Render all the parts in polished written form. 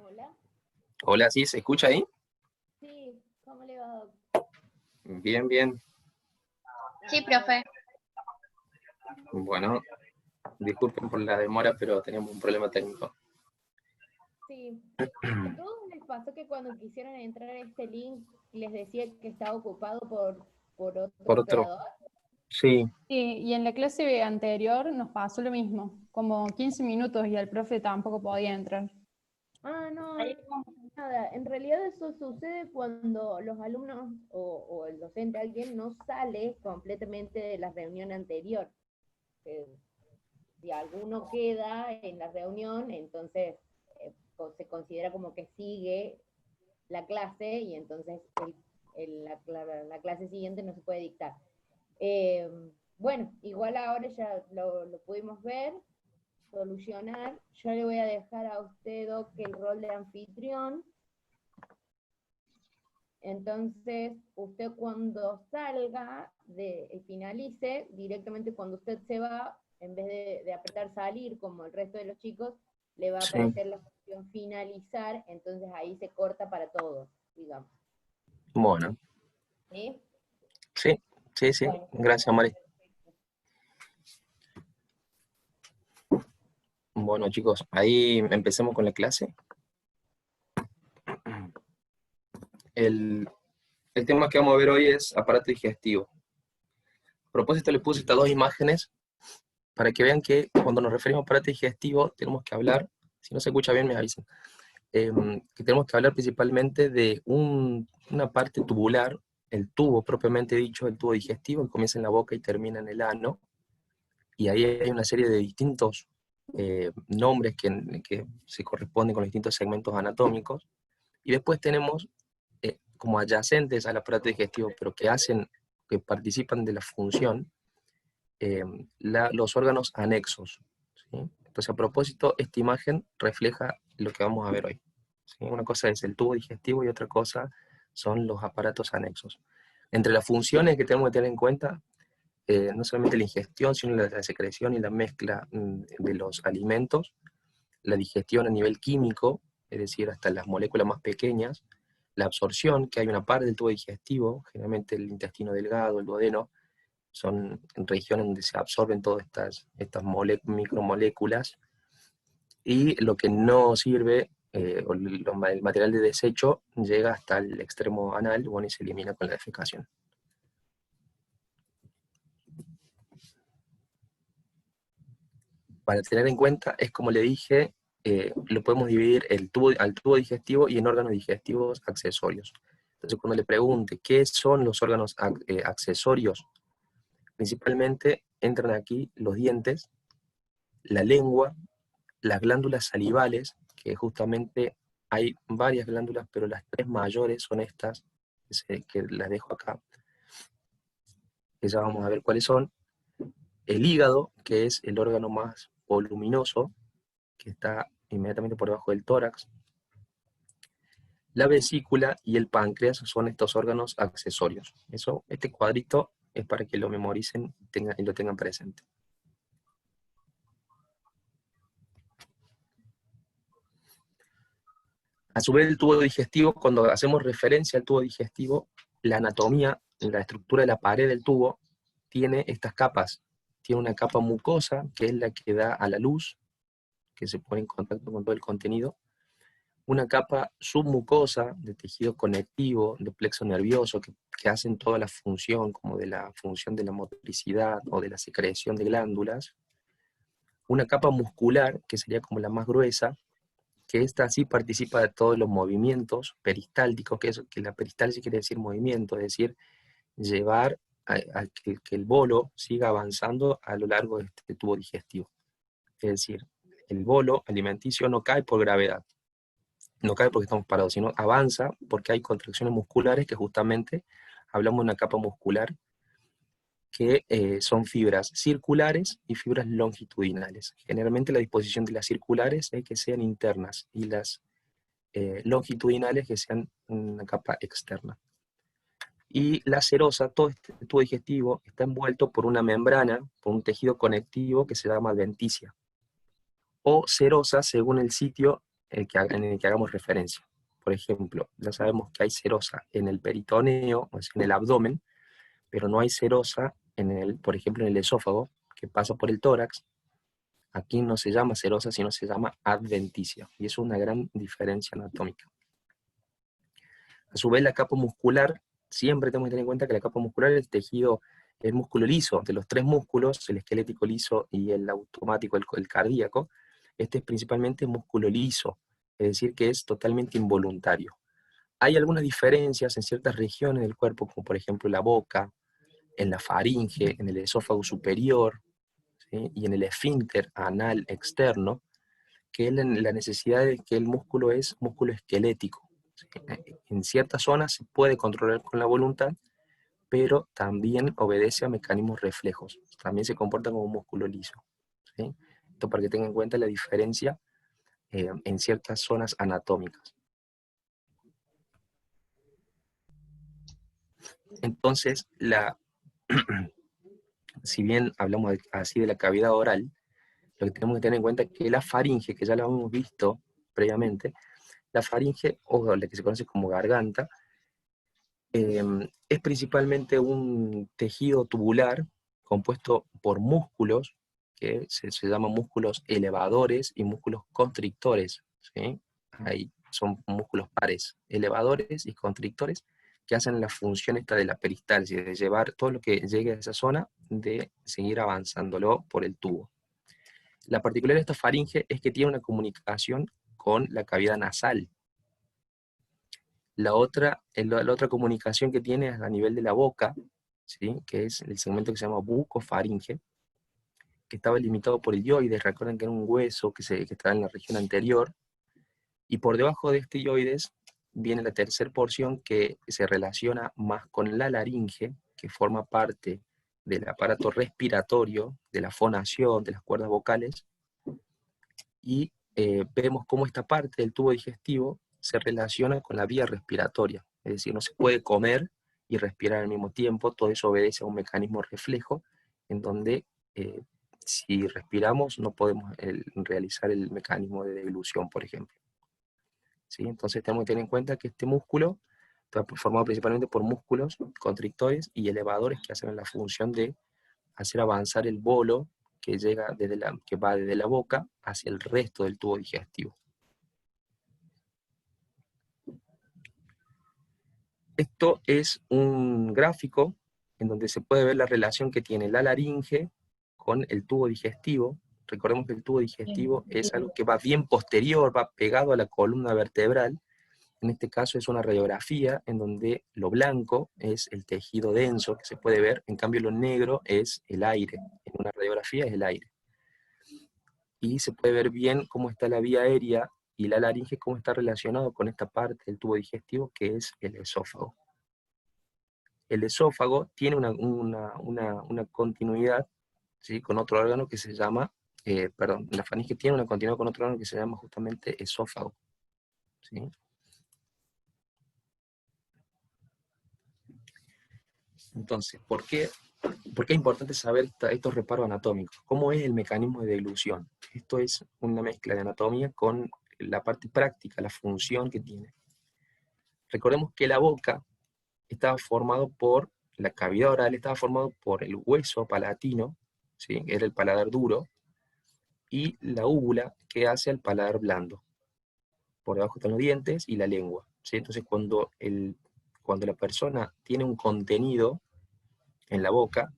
Hola. Hola, ¿sí se escucha ahí? Sí, ¿cómo le va, Doc? Bien, bien. Sí, profe. Bueno, disculpen por la demora, pero teníamos un problema técnico. Sí. ¿A todos les pasó que cuando quisieron entrar a este link les decía que estaba ocupado por otro Por otro, operador? sí, Sí, y en la clase anterior nos pasó lo mismo, como 15 minutos y el profe tampoco podía entrar. Ah, no, nada. En realidad eso sucede cuando los alumnos o el docente, alguien no sale completamente de la reunión anterior. Eh, si alguno queda en la reunión, entonces se considera como que sigue la clase y entonces la clase siguiente no se puede dictar. Eh, bueno, igual ahora ya lo pudimos ver, solucionar. Yo le voy a dejar a usted, Doc, el rol de anfitrión. Entonces, usted cuando salga, finalice, directamente cuando usted se va, en vez de apretar salir como el resto de los chicos, le va a sí. aparecer la opción finalizar, entonces ahí se corta para todos, digamos. Bueno, ¿Sí? sí, sí, sí. Bueno, Gracias, Mari. Bueno, chicos, ahí empecemos con la clase. El tema que vamos a ver hoy es aparato digestivo. A propósito, le puse estas dos imágenes para que vean que cuando nos referimos a aparato digestivo tenemos que hablar, si no se escucha bien me avisan, que tenemos que hablar principalmente de una parte tubular, el tubo propiamente dicho, el tubo digestivo, que comienza en la boca y termina en el ano, y ahí hay una serie de distintos nombres que se corresponden con los distintos segmentos anatómicos, y después tenemos como adyacentes al aparato digestivo, pero que participan de la función, los órganos anexos, ¿sí? Entonces, a propósito, esta imagen refleja lo que vamos a ver hoy, ¿sí? Una cosa es el tubo digestivo y otra cosa son los aparatos anexos. Entre las funciones que tenemos que tener en cuenta, no solamente la ingestión, sino la secreción y la mezcla de los alimentos, la digestión a nivel químico, es decir, hasta las moléculas más pequeñas, la absorción, que hay una parte del tubo digestivo, generalmente el intestino delgado, el duodeno, son regiones donde se absorben todas estas micromoléculas, y lo que no sirve, el material de desecho, llega hasta el extremo anal, bueno, y se elimina con la defecación. Para tener en cuenta, es como le dije, lo podemos dividir al tubo digestivo y en órganos digestivos accesorios. Entonces, cuando le pregunte qué son los órganos accesorios, principalmente entran aquí los dientes, la lengua, las glándulas salivales, que justamente hay varias glándulas, pero las tres mayores son estas, que las dejo acá, que ya vamos a ver cuáles son. El hígado, que es el órgano más voluminoso, que está inmediatamente por debajo del tórax. La vesícula y el páncreas son estos órganos accesorios. Este cuadrito es para que lo memoricen y lo tengan presente. A su vez, el tubo digestivo, cuando hacemos referencia al tubo digestivo, la anatomía, la estructura de la pared del tubo, tiene estas capas. Tiene una capa mucosa, que es la que da a la luz, que se pone en contacto con todo el contenido. Una capa submucosa de tejido conectivo, de plexo nervioso, que hacen toda la función, como de la función de la motricidad o de la secreción de glándulas. Una capa muscular, que sería como la más gruesa, que esta sí participa de todos los movimientos peristálticos, que la peristalsis quiere decir movimiento, es decir, llevar a que el bolo siga avanzando a lo largo de este tubo digestivo. Es decir, el bolo alimenticio no cae por gravedad, no cae porque estamos parados, sino avanza porque hay contracciones musculares, que justamente hablamos de una capa muscular que son fibras circulares y fibras longitudinales. Generalmente la disposición de las circulares es que sean internas y las longitudinales que sean una capa externa. Y la serosa, todo este tubo digestivo, está envuelto por una membrana, por un tejido conectivo que se llama adventicia, o serosa según el sitio en el que hagamos referencia. Por ejemplo, ya sabemos que hay serosa en el peritoneo, o sea, en el abdomen, pero no hay serosa, por ejemplo, en el esófago, que pasa por el tórax. Aquí no se llama serosa, sino se llama adventicia, y eso es una gran diferencia anatómica. A su vez, la capa muscular, siempre tenemos que tener en cuenta que la capa muscular es el tejido, el músculo liso, de los tres músculos, el esquelético liso y el automático, el cardíaco. Este es principalmente músculo liso, es decir, que es totalmente involuntario. Hay algunas diferencias en ciertas regiones del cuerpo, como por ejemplo la boca, en la faringe, en el esófago superior, ¿sí? Y en el esfínter anal externo, que es la necesidad de que el músculo es músculo esquelético. ¿Sí? En ciertas zonas se puede controlar con la voluntad, pero también obedece a mecanismos reflejos. También se comporta como un músculo liso. ¿Sí? Esto para que tengan en cuenta la diferencia en ciertas zonas anatómicas. Entonces, si bien hablamos así de la cavidad oral, lo que tenemos que tener en cuenta es que la faringe, que ya la hemos visto previamente, la faringe, o la que se conoce como garganta, es principalmente un tejido tubular compuesto por músculos, que se llaman músculos elevadores y músculos constrictores, ¿sí? Ahí son músculos pares, elevadores y constrictores, que hacen la función esta de la peristalsis, de llevar todo lo que llegue a esa zona, de seguir avanzándolo por el tubo. La particularidad de esta faringe es que tiene una comunicación con la cavidad nasal. La otra comunicación que tiene es a nivel de la boca, ¿sí? Que es el segmento que se llama bucofaringe, que estaba limitado por el hioides. Recuerden que era un hueso que estaba en la región anterior, y por debajo de este hioides viene la tercera porción que se relaciona más con la laringe, que forma parte del aparato respiratorio, de la fonación, de las cuerdas vocales, y vemos cómo esta parte del tubo digestivo se relaciona con la vía respiratoria, es decir, no se puede comer y respirar al mismo tiempo. Todo eso obedece a un mecanismo reflejo, en donde si respiramos no podemos realizar el mecanismo de deglución, por ejemplo. ¿Sí? Entonces tenemos que tener en cuenta que este músculo está formado principalmente por músculos constrictores y elevadores que hacen la función de hacer avanzar el bolo que va desde la boca hacia el resto del tubo digestivo. Esto es un gráfico en donde se puede ver la relación que tiene la laringe con el tubo digestivo. Recordemos que el tubo digestivo es algo que va bien posterior, va pegado a la columna vertebral. En este caso es una radiografía en donde lo blanco es el tejido denso que se puede ver, en cambio lo negro es el aire. En una radiografía es el aire. Y se puede ver bien cómo está la vía aérea y la laringe, cómo está relacionado con esta parte del tubo digestivo que es el esófago. El esófago tiene una continuidad, ¿sí? Con otro órgano que se llama, la faringe tiene una continuidad con otro órgano que se llama justamente esófago, ¿sí? Entonces, ¿por qué es importante saber estos reparos anatómicos? ¿Cómo es el mecanismo de deglución? Esto es una mezcla de anatomía con la parte práctica, la función que tiene. Recordemos que la boca estaba formado por, la cavidad oral estaba formado por el hueso palatino, ¿sí? Que era el paladar duro, y la úvula que hace el paladar blando. Por debajo están los dientes y la lengua, ¿sí? Entonces cuando la persona tiene un contenido en la boca,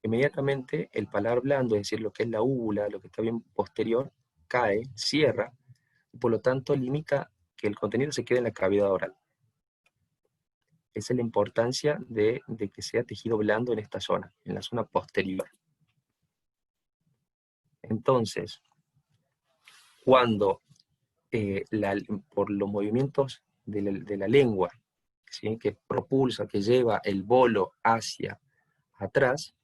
inmediatamente el paladar blando, es decir, lo que es la úvula, lo que está bien posterior, cae, cierra, y por lo tanto limita que el contenido se quede en la cavidad oral. Esa es la importancia de que sea tejido blando en esta zona, en la zona posterior. Entonces, cuando por los movimientos de la lengua, ¿sí? Que propulsa, que lleva el bolo hacia atrás,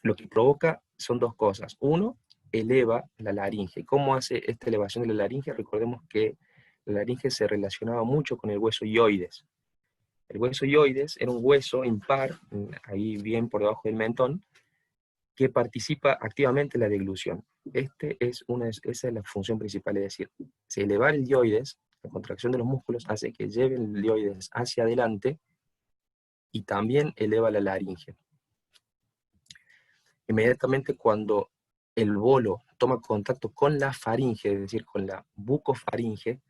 lo que provoca son dos cosas. Uno, eleva la laringe. ¿Cómo hace esta elevación de la laringe? Recordemos que la laringe se relacionaba mucho con el hueso hioides. El hueso hioides era un hueso impar, ahí bien por debajo del mentón, que participa activamente en la deglución. Esa es la función principal, es decir, si elevar el dioides, la contracción de los músculos hace que lleven el dioides hacia adelante y también eleva la laringe. Inmediatamente cuando el bolo toma contacto con la faringe, es decir, con la bucofaringe,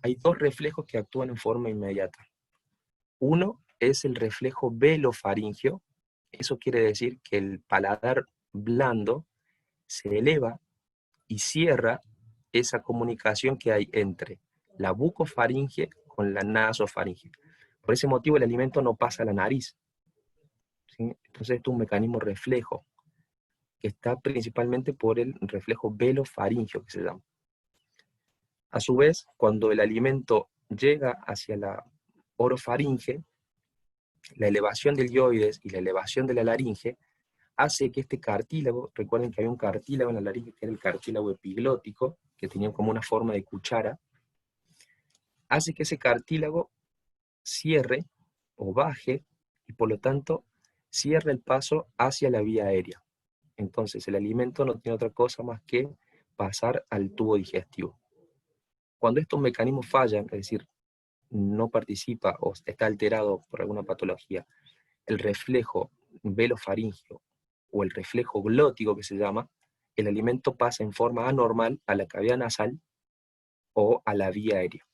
hay dos reflejos que actúan en forma inmediata. Uno es el reflejo velofaringeo. Eso quiere decir que el paladar blando se eleva y cierra esa comunicación que hay entre la bucofaringe con la nasofaringe. Por ese motivo el alimento no pasa a la nariz, ¿sí? Entonces esto es un mecanismo reflejo, que está principalmente por el reflejo velofaringeo que se llama. A su vez, cuando el alimento llega hacia la orofaringe, la elevación del dioides y la elevación de la laringe hace que este cartílago, recuerden que había un cartílago en la laringe que era el cartílago epiglótico, que tenía como una forma de cuchara, hace que ese cartílago cierre o baje y por lo tanto cierre el paso hacia la vía aérea. Entonces el alimento no tiene otra cosa más que pasar al tubo digestivo. Cuando estos mecanismos fallan, es decir, no participa o está alterado por alguna patología, el reflejo velofaringeo o el reflejo glótico que se llama, el alimento pasa en forma anormal a la cavidad nasal o a la vía aérea.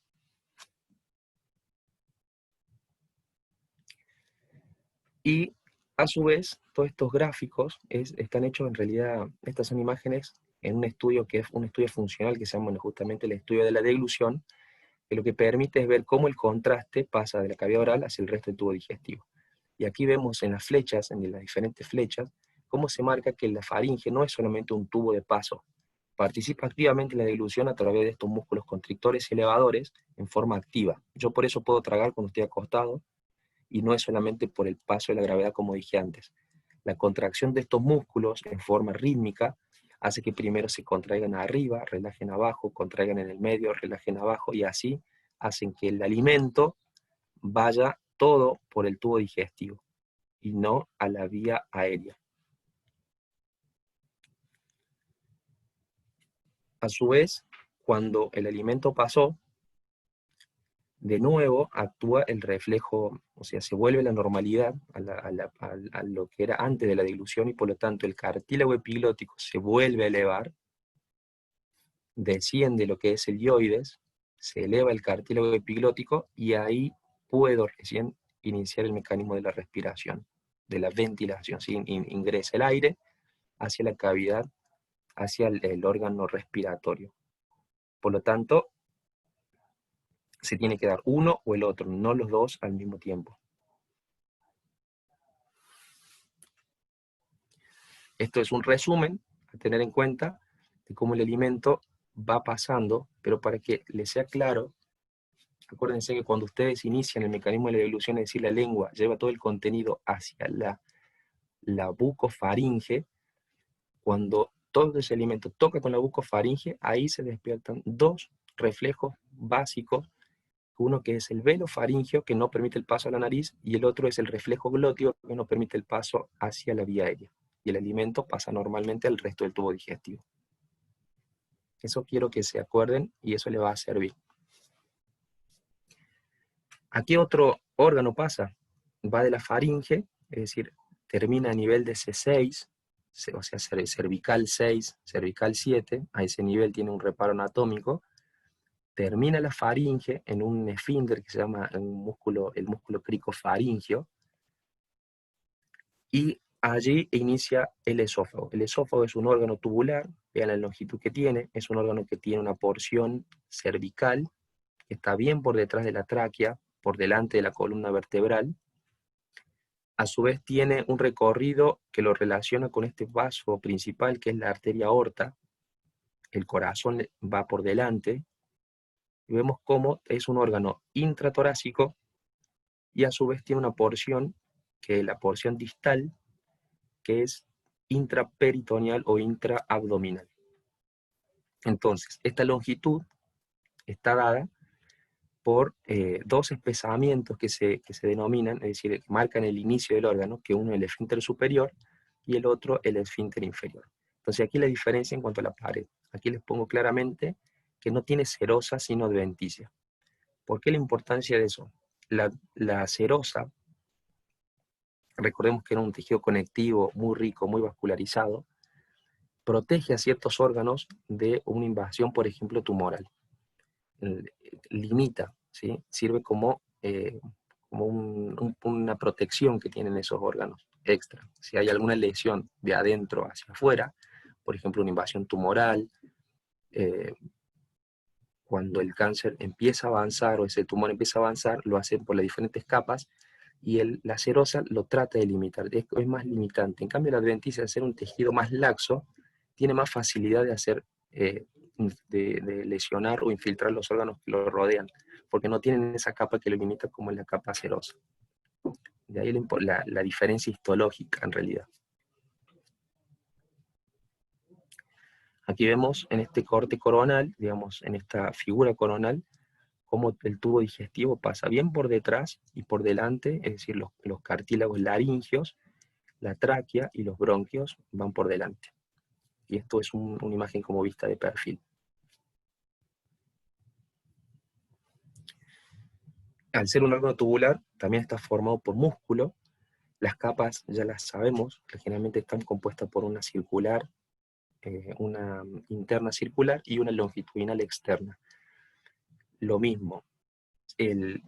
Y a su vez, todos estos gráficos están hechos en realidad, estas son imágenes en un estudio que es un estudio funcional que se llama justamente el estudio de la deglución, que lo que permite es ver cómo el contraste pasa de la cavidad oral hacia el resto del tubo digestivo. Y aquí vemos en las flechas, en las diferentes flechas, cómo se marca que la faringe no es solamente un tubo de paso, participa activamente en la deglución a través de estos músculos constrictores y elevadores en forma activa. Yo por eso puedo tragar cuando estoy acostado, y no es solamente por el paso de la gravedad como dije antes. La contracción de estos músculos en forma rítmica hace que primero se contraigan arriba, relajen abajo, contraigan en el medio, relajen abajo, y así hacen que el alimento vaya todo por el tubo digestivo y no a la vía aérea. A su vez, cuando el alimento pasó, de nuevo actúa el reflejo, o sea, se vuelve la normalidad a lo que era antes de la dilución, y por lo tanto el cartílago epiglótico se vuelve a elevar, desciende lo que es el dioides, se eleva el cartílago epiglótico, y ahí puedo recién iniciar el mecanismo de la respiración, de la ventilación, ¿sí? Ingresa el aire hacia la cavidad, hacia el órgano respiratorio. Por lo tanto, se tiene que dar uno o el otro, no los dos al mismo tiempo. Esto es un resumen a tener en cuenta de cómo el alimento va pasando, pero para que les sea claro, acuérdense que cuando ustedes inician el mecanismo de la deglución, es decir, la lengua lleva todo el contenido hacia la bucofaringe, cuando todo ese alimento toca con la bucofaringe, ahí se despiertan dos reflejos básicos, uno que es el velofaringeo, que no permite el paso a la nariz, y el otro es el reflejo glótico, que no permite el paso hacia la vía aérea. Y el alimento pasa normalmente al resto del tubo digestivo. Eso quiero que se acuerden y eso le va a servir. ¿A qué otro órgano pasa? Va de la faringe, es decir, termina a nivel de C6, o sea, cervical 6, cervical 7, a ese nivel tiene un reparo anatómico, termina la faringe en un esfínter que se llama el músculo cricofaringeo, y allí inicia el esófago. El esófago es un órgano tubular, vean la longitud que tiene, es un órgano que tiene una porción cervical, que está bien por detrás de la tráquea, por delante de la columna vertebral. A su vez tiene un recorrido que lo relaciona con este vaso principal, que es la arteria aorta. El corazón va por delante, y vemos cómo es un órgano intratorácico, y a su vez tiene una porción, que es la porción distal, que es intraperitoneal o intraabdominal. Entonces, esta longitud está dada por dos espesamientos que se denominan, es decir, que marcan el inicio del órgano, que uno es el esfínter superior y el otro el esfínter inferior. Entonces aquí la diferencia en cuanto a la pared. Aquí les pongo claramente que no tiene serosa sino adventicia. ¿Por qué la importancia de eso? La serosa, recordemos que era un tejido conectivo muy rico, muy vascularizado, protege a ciertos órganos de una invasión, por ejemplo, tumoral. Limita, ¿sí? Sirve como, una protección que tienen esos órganos extra. Si hay alguna lesión de adentro hacia afuera, por ejemplo, una invasión tumoral, cuando el cáncer empieza a avanzar o ese tumor empieza a avanzar, lo hacen por las diferentes capas y la serosa lo trata de limitar, es más limitante. En cambio, la adventicia, al ser un tejido más laxo, tiene más facilidad de hacer, de lesionar o infiltrar los órganos que lo rodean, porque no tienen esa capa que lo limita como en la capa serosa. De ahí la diferencia histológica en realidad. Aquí vemos en este corte coronal, digamos, en esta figura coronal, cómo el tubo digestivo pasa bien por detrás y por delante, es decir, los cartílagos laringeos, la tráquea y los bronquios van por delante. Y esto es una imagen como vista de perfil. Al ser un órgano tubular, también está formado por músculo. Las capas, ya las sabemos, que generalmente están compuestas por una circular, una interna circular y una longitudinal externa. Lo mismo, el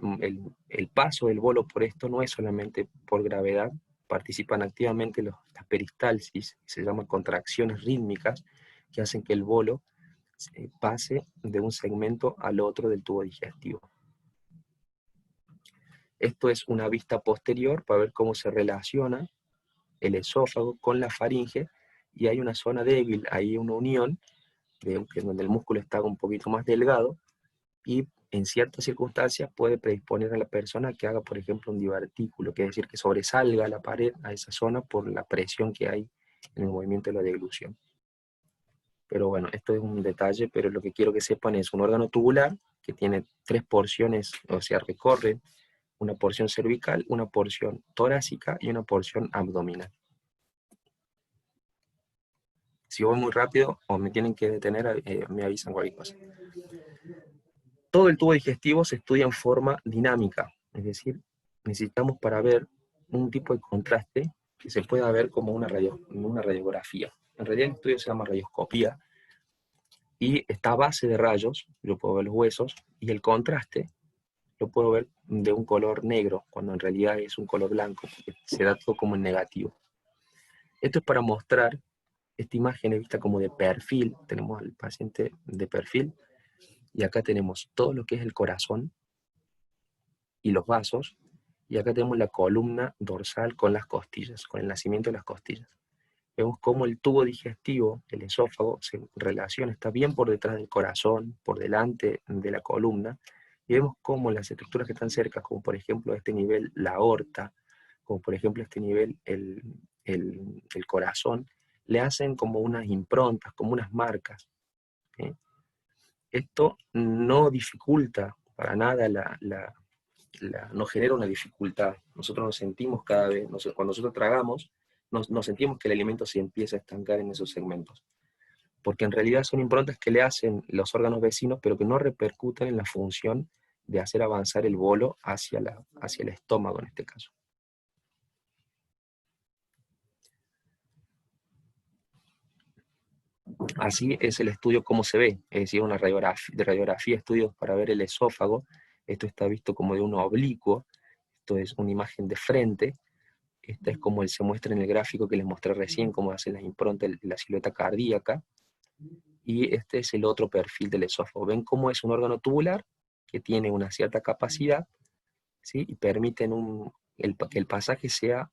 paso del bolo por esto no es solamente por gravedad, participan activamente las peristalsis, se llaman contracciones rítmicas, que hacen que el bolo pase de un segmento al otro del tubo digestivo. Esto es una vista posterior para ver cómo se relaciona el esófago con la faringe, y hay una zona débil, hay una unión, donde el músculo está un poquito más delgado, y en ciertas circunstancias puede predisponer a la persona que haga, por ejemplo, un divertículo, que es decir, que sobresalga la pared a esa zona por la presión que hay en el movimiento de la deglución. Pero bueno, esto es un detalle, pero lo que quiero que sepan es un órgano tubular que tiene 3 porciones, o sea, recorre una porción cervical, una porción torácica y una porción abdominal. Si voy muy rápido o me tienen que detener, me avisan cualquier cosa. Todo el tubo digestivo se estudia en forma dinámica, es decir, necesitamos para ver un tipo de contraste que se pueda ver como una radiografía. En realidad el estudio se llama radioscopía, y está a base de rayos, yo puedo ver los huesos, y el contraste lo puedo ver de un color negro, cuando en realidad es un color blanco, porque se da todo como en negativo. Esto es para mostrar, esta imagen es vista como de perfil, tenemos al paciente de perfil, y acá tenemos todo lo que es el corazón y los vasos, y acá tenemos la columna dorsal con las costillas, con el nacimiento de las costillas. Vemos cómo el tubo digestivo, el esófago, se relaciona, está bien por detrás del corazón, por delante de la columna, y vemos cómo las estructuras que están cerca, como por ejemplo a este nivel la aorta, como por ejemplo a este nivel el corazón, le hacen como unas improntas, como unas marcas. ¿Sí? Esto no dificulta para nada, no genera una dificultad. Nosotros nos sentimos cada vez, cuando nosotros tragamos, nos sentimos que el alimento se empieza a estancar en esos segmentos. Porque en realidad son improntas que le hacen los órganos vecinos, pero que no repercuten en la función de hacer avanzar el bolo hacia el estómago en este caso. Así es el estudio cómo se ve, es decir, una radiografía, estudios para ver el esófago. Esto está visto como de un oblicuo, esto es una imagen de frente. Esta es como se muestra en el gráfico que les mostré recién, cómo hacen las improntas, la silueta cardíaca. Y este es el otro perfil del esófago. Ven cómo es un órgano tubular que tiene una cierta capacidad, ¿sí? Y permiten que el pasaje sea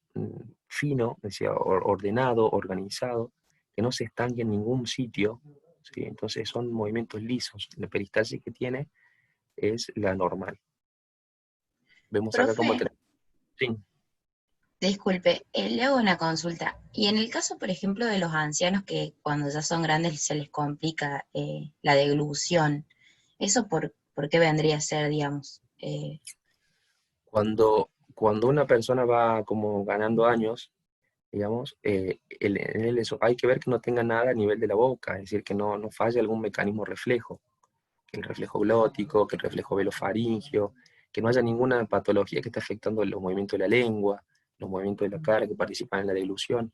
fino, decía, ordenado, organizado, que no se estanque en ningún sitio, ¿sí? Entonces son movimientos lisos. La peristalsis que tiene es la normal. Vemos acá cómo... Sí. Disculpe, le hago una consulta. Y en el caso, por ejemplo, de los ancianos que cuando ya son grandes se les complica la deglución, ¿eso por qué vendría a ser, digamos? Cuando una persona va como ganando años, digamos, hay que ver que no tenga nada a nivel de la boca, es decir, que no falle algún mecanismo reflejo, que el reflejo glótico, que el reflejo velofaringio, que no haya ninguna patología que esté afectando los movimientos de la lengua, los movimientos de la cara que participan en la deglución.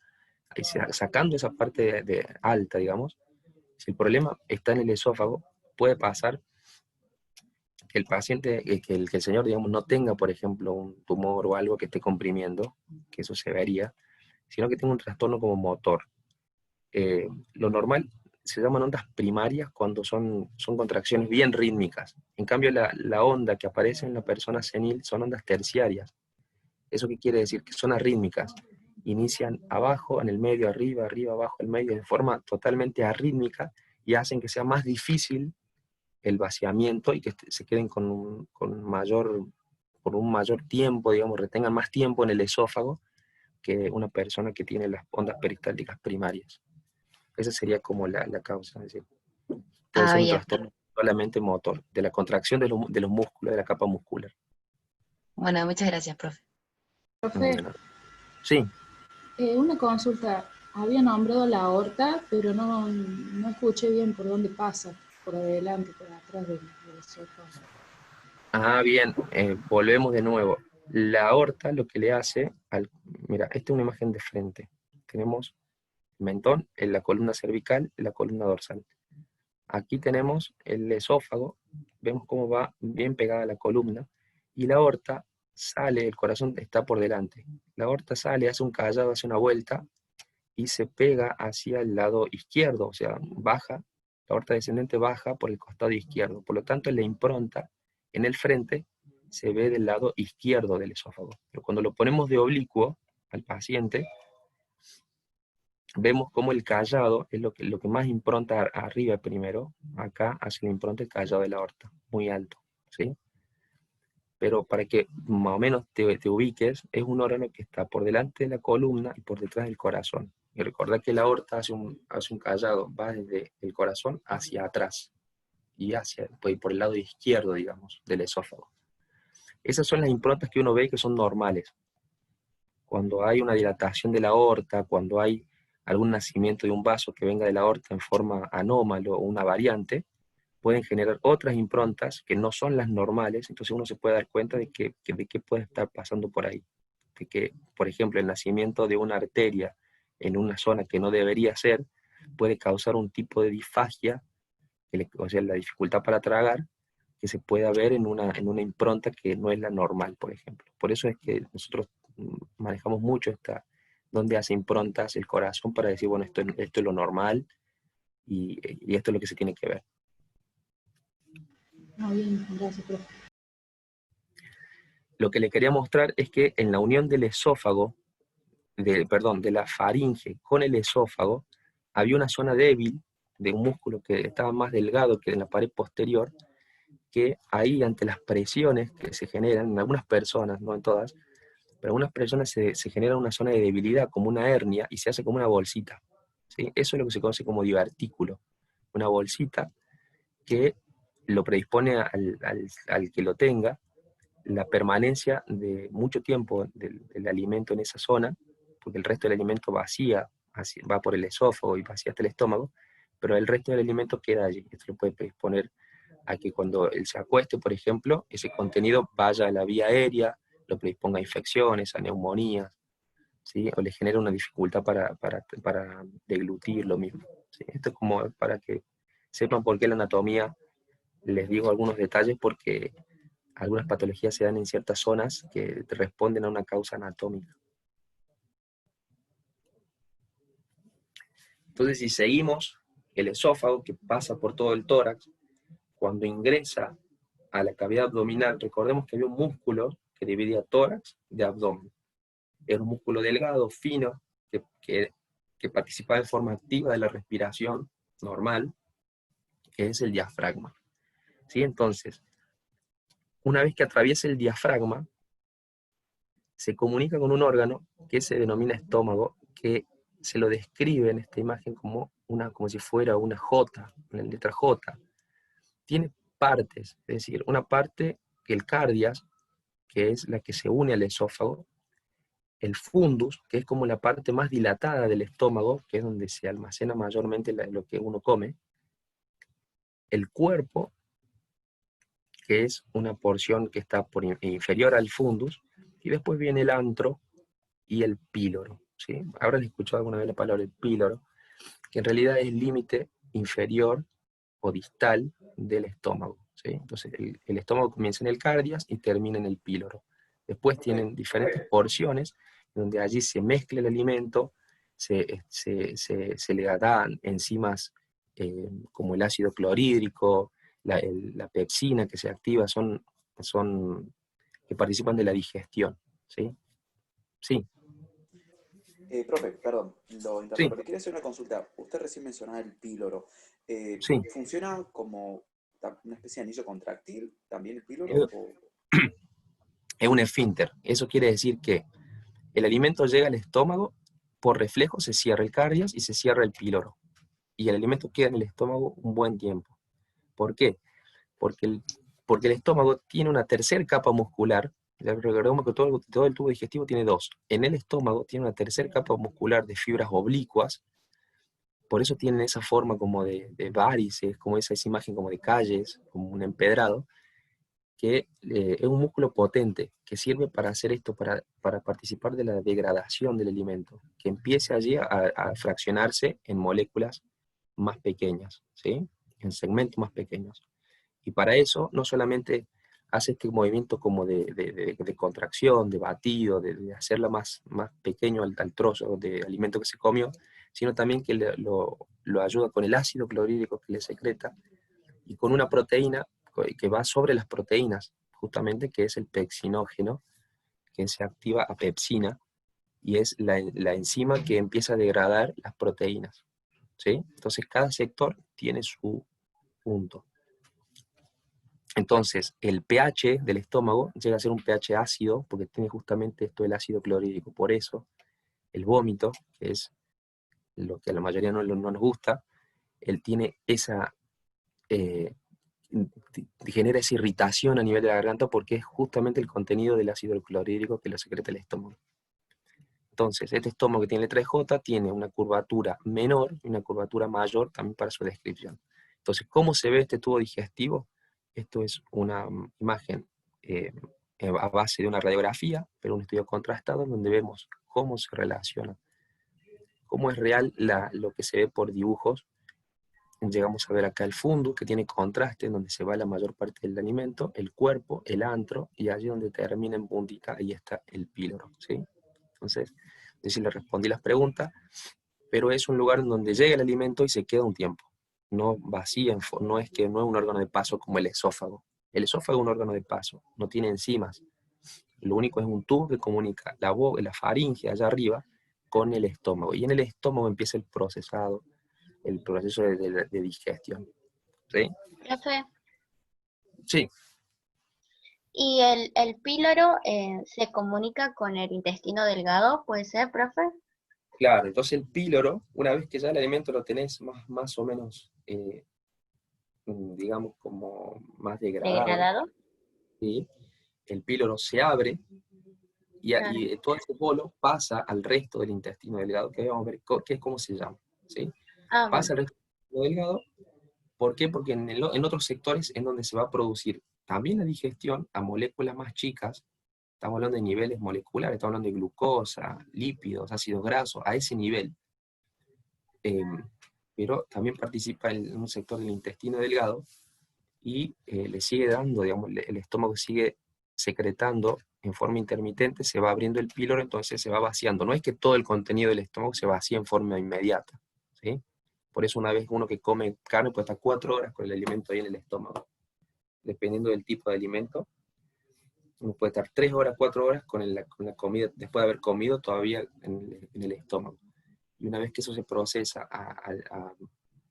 Ahí sacando esa parte alta, digamos, si el problema está en el esófago, puede pasar que el paciente, que el señor, digamos, no tenga, por ejemplo, un tumor o algo que esté comprimiendo, que eso se vería, sino que tenga un trastorno como motor. Lo normal se llaman ondas primarias cuando son contracciones bien rítmicas. En cambio, la onda que aparece en la persona senil son ondas terciarias. ¿Eso qué quiere decir? Que son arrítmicas. Inician abajo, en el medio, arriba, arriba, abajo, el medio, de forma totalmente arrítmica y hacen que sea más difícil el vaciamiento y que se queden por un mayor tiempo, digamos, retengan más tiempo en el esófago que una persona que tiene las ondas peristálticas primarias. Esa sería como la causa. Es decir, puede ser un Bien. trastorno solamente motor, de la contracción de los músculos, de la capa muscular. Bueno, muchas gracias, profe. Profe, Bueno, sí, una consulta. Había nombrado la aorta, pero no escuché bien por dónde pasa, por adelante, por atrás del esófago. bien, volvemos de nuevo. La aorta lo que le hace, mira, esta es una imagen de frente. Tenemos el mentón, en la columna cervical, la columna dorsal. Aquí tenemos el esófago, vemos cómo va bien pegada a la columna, y la aorta sale, el corazón está por delante. La aorta sale, hace un callado, hace una vuelta, y se pega hacia el lado izquierdo, o sea, baja, la aorta descendente baja por el costado izquierdo. Por lo tanto, la impronta en el frente se ve del lado izquierdo del esófago. Pero cuando lo ponemos de oblicuo al paciente, vemos cómo el callado es lo que más impronta arriba primero, acá hace la impronta el callado de la aorta, muy alto, ¿sí? Pero para que más o menos te ubiques, es un órgano que está por delante de la columna y por detrás del corazón. Y recordad que la aorta hace un callado, va desde el corazón hacia atrás, y pues, por el lado izquierdo, digamos, del esófago. Esas son las improntas que uno ve que son normales. Cuando hay una dilatación de la aorta, cuando hay algún nacimiento de un vaso que venga de la aorta en forma anómalo o una variante, pueden generar otras improntas que no son las normales, entonces uno se puede dar cuenta de qué puede estar pasando por ahí. De que, por ejemplo, el nacimiento de una arteria en una zona que no debería ser, puede causar un tipo de disfagia, o sea, la dificultad para tragar, que se pueda ver en una impronta que no es la normal, por ejemplo. Por eso es que nosotros manejamos mucho donde hace improntas el corazón para decir, bueno, esto es lo normal y esto es lo que se tiene que ver. Bien, gracias, profe. Lo que le quería mostrar es que en la unión del esófago, de la faringe con el esófago, había una zona débil de un músculo que estaba más delgado que en la pared posterior, que ahí ante las presiones que se generan en algunas personas, no en todas, pero en algunas personas se genera una zona de debilidad, como una hernia, y se hace como una bolsita, ¿sí? Eso es lo que se conoce como divertículo, una bolsita que lo predispone al que lo tenga la permanencia de mucho tiempo del alimento en esa zona, porque el resto del alimento va por el esófago y vacía hasta el estómago, pero el resto del alimento queda allí. Esto lo puede predisponer a que cuando él se acueste, por ejemplo, ese contenido vaya a la vía aérea, lo predisponga a infecciones, a neumonías, ¿sí? O le genera una dificultad para deglutir lo mismo, ¿sí? Esto es como para que sepan por qué la anatomía, les digo algunos detalles, porque algunas patologías se dan en ciertas zonas que responden a una causa anatómica. Entonces, si seguimos, el esófago que pasa por todo el tórax, cuando ingresa a la cavidad abdominal, recordemos que había un músculo que dividía tórax de abdomen. Era un músculo delgado, fino, que participaba de forma activa de la respiración normal, que es el diafragma. ¿Sí? Entonces, una vez que atraviesa el diafragma, se comunica con un órgano que se denomina estómago, que se lo describe en esta imagen como si fuera una J, una letra J. Tiene partes, es decir, una parte que el cardias, que es la que se une al esófago, el fundus, que es como la parte más dilatada del estómago, que es donde se almacena mayormente lo que uno come, el cuerpo, que es una porción que está inferior al fundus, y después viene el antro y el píloro, ¿sí? ¿Habrán escuchado alguna vez la palabra el píloro? Que en realidad es el límite inferior o distal del estómago, ¿sí? Entonces el estómago comienza en el cardias y termina en el píloro. Después tienen diferentes porciones donde allí se mezcla el alimento, se le dan enzimas como el ácido clorhídrico, la pepsina que se activa, son que participan de la digestión, ¿sí? Sí, Profe, perdón, lo sí, interrumpo. Le quería hacer una consulta. Usted recién mencionaba el píloro. sí. ¿Funciona como una especie de anillo contractil también el píloro? Es es un esfínter. Eso quiere decir que el alimento llega al estómago, por reflejo se cierra el cardias y se cierra el píloro. Y el alimento queda en el estómago un buen tiempo. ¿Por qué? Porque el estómago tiene una tercera capa muscular. Ya recordemos que todo el tubo digestivo tiene dos. En el estómago tiene una tercera capa muscular de fibras oblicuas. Por eso tienen esa forma como de várices, como esa imagen como de calles, como un empedrado, que es un músculo potente, que sirve para hacer esto, para participar de la degradación del alimento, que empiece allí a fraccionarse en moléculas más pequeñas, ¿sí? En segmentos más pequeños. Y para eso no solamente hace este movimiento como de contracción, de batido, de hacerla más pequeño al trozo de alimento que se comió, sino también que lo ayuda con el ácido clorhídrico que le secreta y con una proteína que va sobre las proteínas, justamente, que es el pepsinógeno, que se activa a pepsina, y es la enzima que empieza a degradar las proteínas, ¿sí? Entonces cada sector tiene su punto. Entonces, el pH del estómago llega a ser un pH ácido, porque tiene justamente esto del ácido clorhídrico. Por eso, el vómito, que es lo que a la mayoría no nos gusta, él tiene esa... genera esa irritación a nivel de la garganta porque es justamente el contenido del ácido clorhídrico que lo secreta el estómago. Entonces, este estómago que tiene letra J tiene una curvatura menor y una curvatura mayor también para su descripción. Entonces, ¿cómo se ve este tubo digestivo? Esto es una imagen a base de una radiografía, pero un estudio contrastado donde vemos cómo se relaciona, cómo es real lo que se ve por dibujos. Llegamos a ver acá el fundus, que tiene contraste, donde se va la mayor parte del alimento, el cuerpo, el antro, y allí donde termina en puntita, ahí está el píloro, ¿sí? Entonces, no sé si le respondí las preguntas, pero es un lugar en donde llega el alimento y se queda un tiempo. No vacía, no es un órgano de paso como el esófago. El esófago es un órgano de paso, no tiene enzimas. Lo único es un tubo que comunica la boca, la faringe allá arriba, con el estómago. Y en el estómago empieza el proceso de digestión. ¿Sí? Profe, Sí, ¿y el píloro se comunica con el intestino delgado? ¿Puede ser, profe? claro. Entonces el píloro, una vez que ya el alimento lo tenés más o menos, digamos, como más degradado, ¿Degradado? ¿sí? El píloro se abre Claro. y todo ese bolo pasa al resto del intestino delgado, que vamos a ver qué es cómo se llama. ¿Sí? Ah, bueno, Pasa al resto del intestino delgado. ¿Por qué? Porque en otros sectores es donde se va a producir también la digestión a moléculas más chicas. Estamos hablando de niveles moleculares, estamos hablando de glucosa, lípidos, ácidos grasos, a ese nivel. Pero también participa en un sector del intestino delgado y le sigue dando, digamos, el estómago sigue secretando en forma intermitente, se va abriendo el píloro, entonces se va vaciando. No es que todo el contenido del estómago se vacía en forma inmediata, ¿sí? Por eso una vez uno que come carne puede estar 4 horas con el alimento ahí en el estómago. Dependiendo del tipo de alimento, uno puede estar 3 horas, 4 horas con la comida, después de haber comido todavía en el estómago. Y una vez que eso se procesa a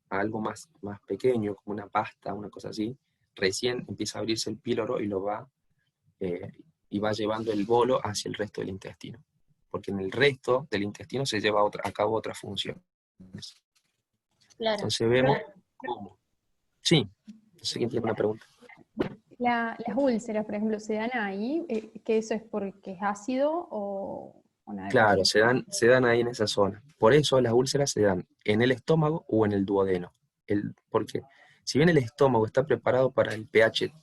algo más pequeño, como una pasta, una cosa así, recién empieza a abrirse el píloro y va llevando el bolo hacia el resto del intestino. Porque en el resto del intestino se lleva a cabo otra función. claro. Entonces vemos cómo. Sí, no sé quién tiene una pregunta. Las úlceras, por ejemplo, ¿se dan ahí? ¿Que eso es porque es ácido o Una de Claro, las se dan ahí en esa zona. Por eso las úlceras se dan en el estómago o en el duodeno. Porque si bien el estómago está preparado para el pH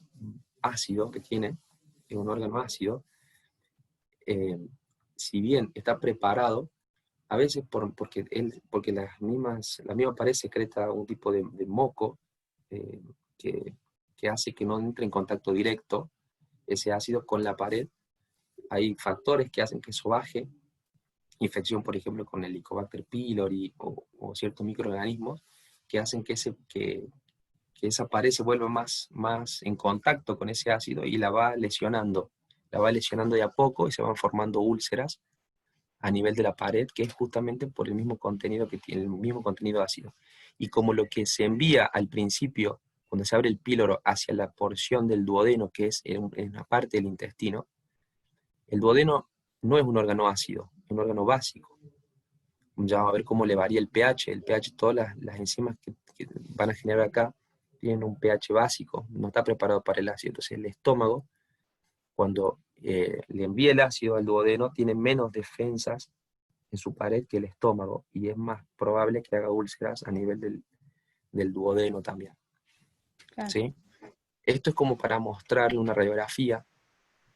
ácido que tiene, es un órgano ácido, eh, si bien está preparado, a veces porque la misma pared secreta un tipo de moco eh, que, que hace que no entre en contacto directo ese ácido con la pared. Hay factores que hacen que eso baje, infección, por ejemplo, con el Helicobacter pylori o ciertos microorganismos que hacen que esa pared se vuelva más en contacto con ese ácido y la va lesionando. La va lesionando de a poco y se van formando úlceras a nivel de la pared, que es justamente por el mismo contenido que tiene, el mismo contenido ácido. Y como lo que se envía al principio, cuando se abre el píloro hacia la porción del duodeno, que es en una parte del intestino, el duodeno no es un órgano ácido, es un órgano básico. Ya vamos a ver cómo le varía el pH. El pH, todas las enzimas que van a generar acá, tienen un pH básico, no está preparado para el ácido. Entonces el estómago, cuando le envía el ácido al duodeno, tiene menos defensas en su pared que el estómago, y es más probable que haga úlceras a nivel del duodeno también. Claro. ¿Sí? Esto es como para mostrarle una radiografía,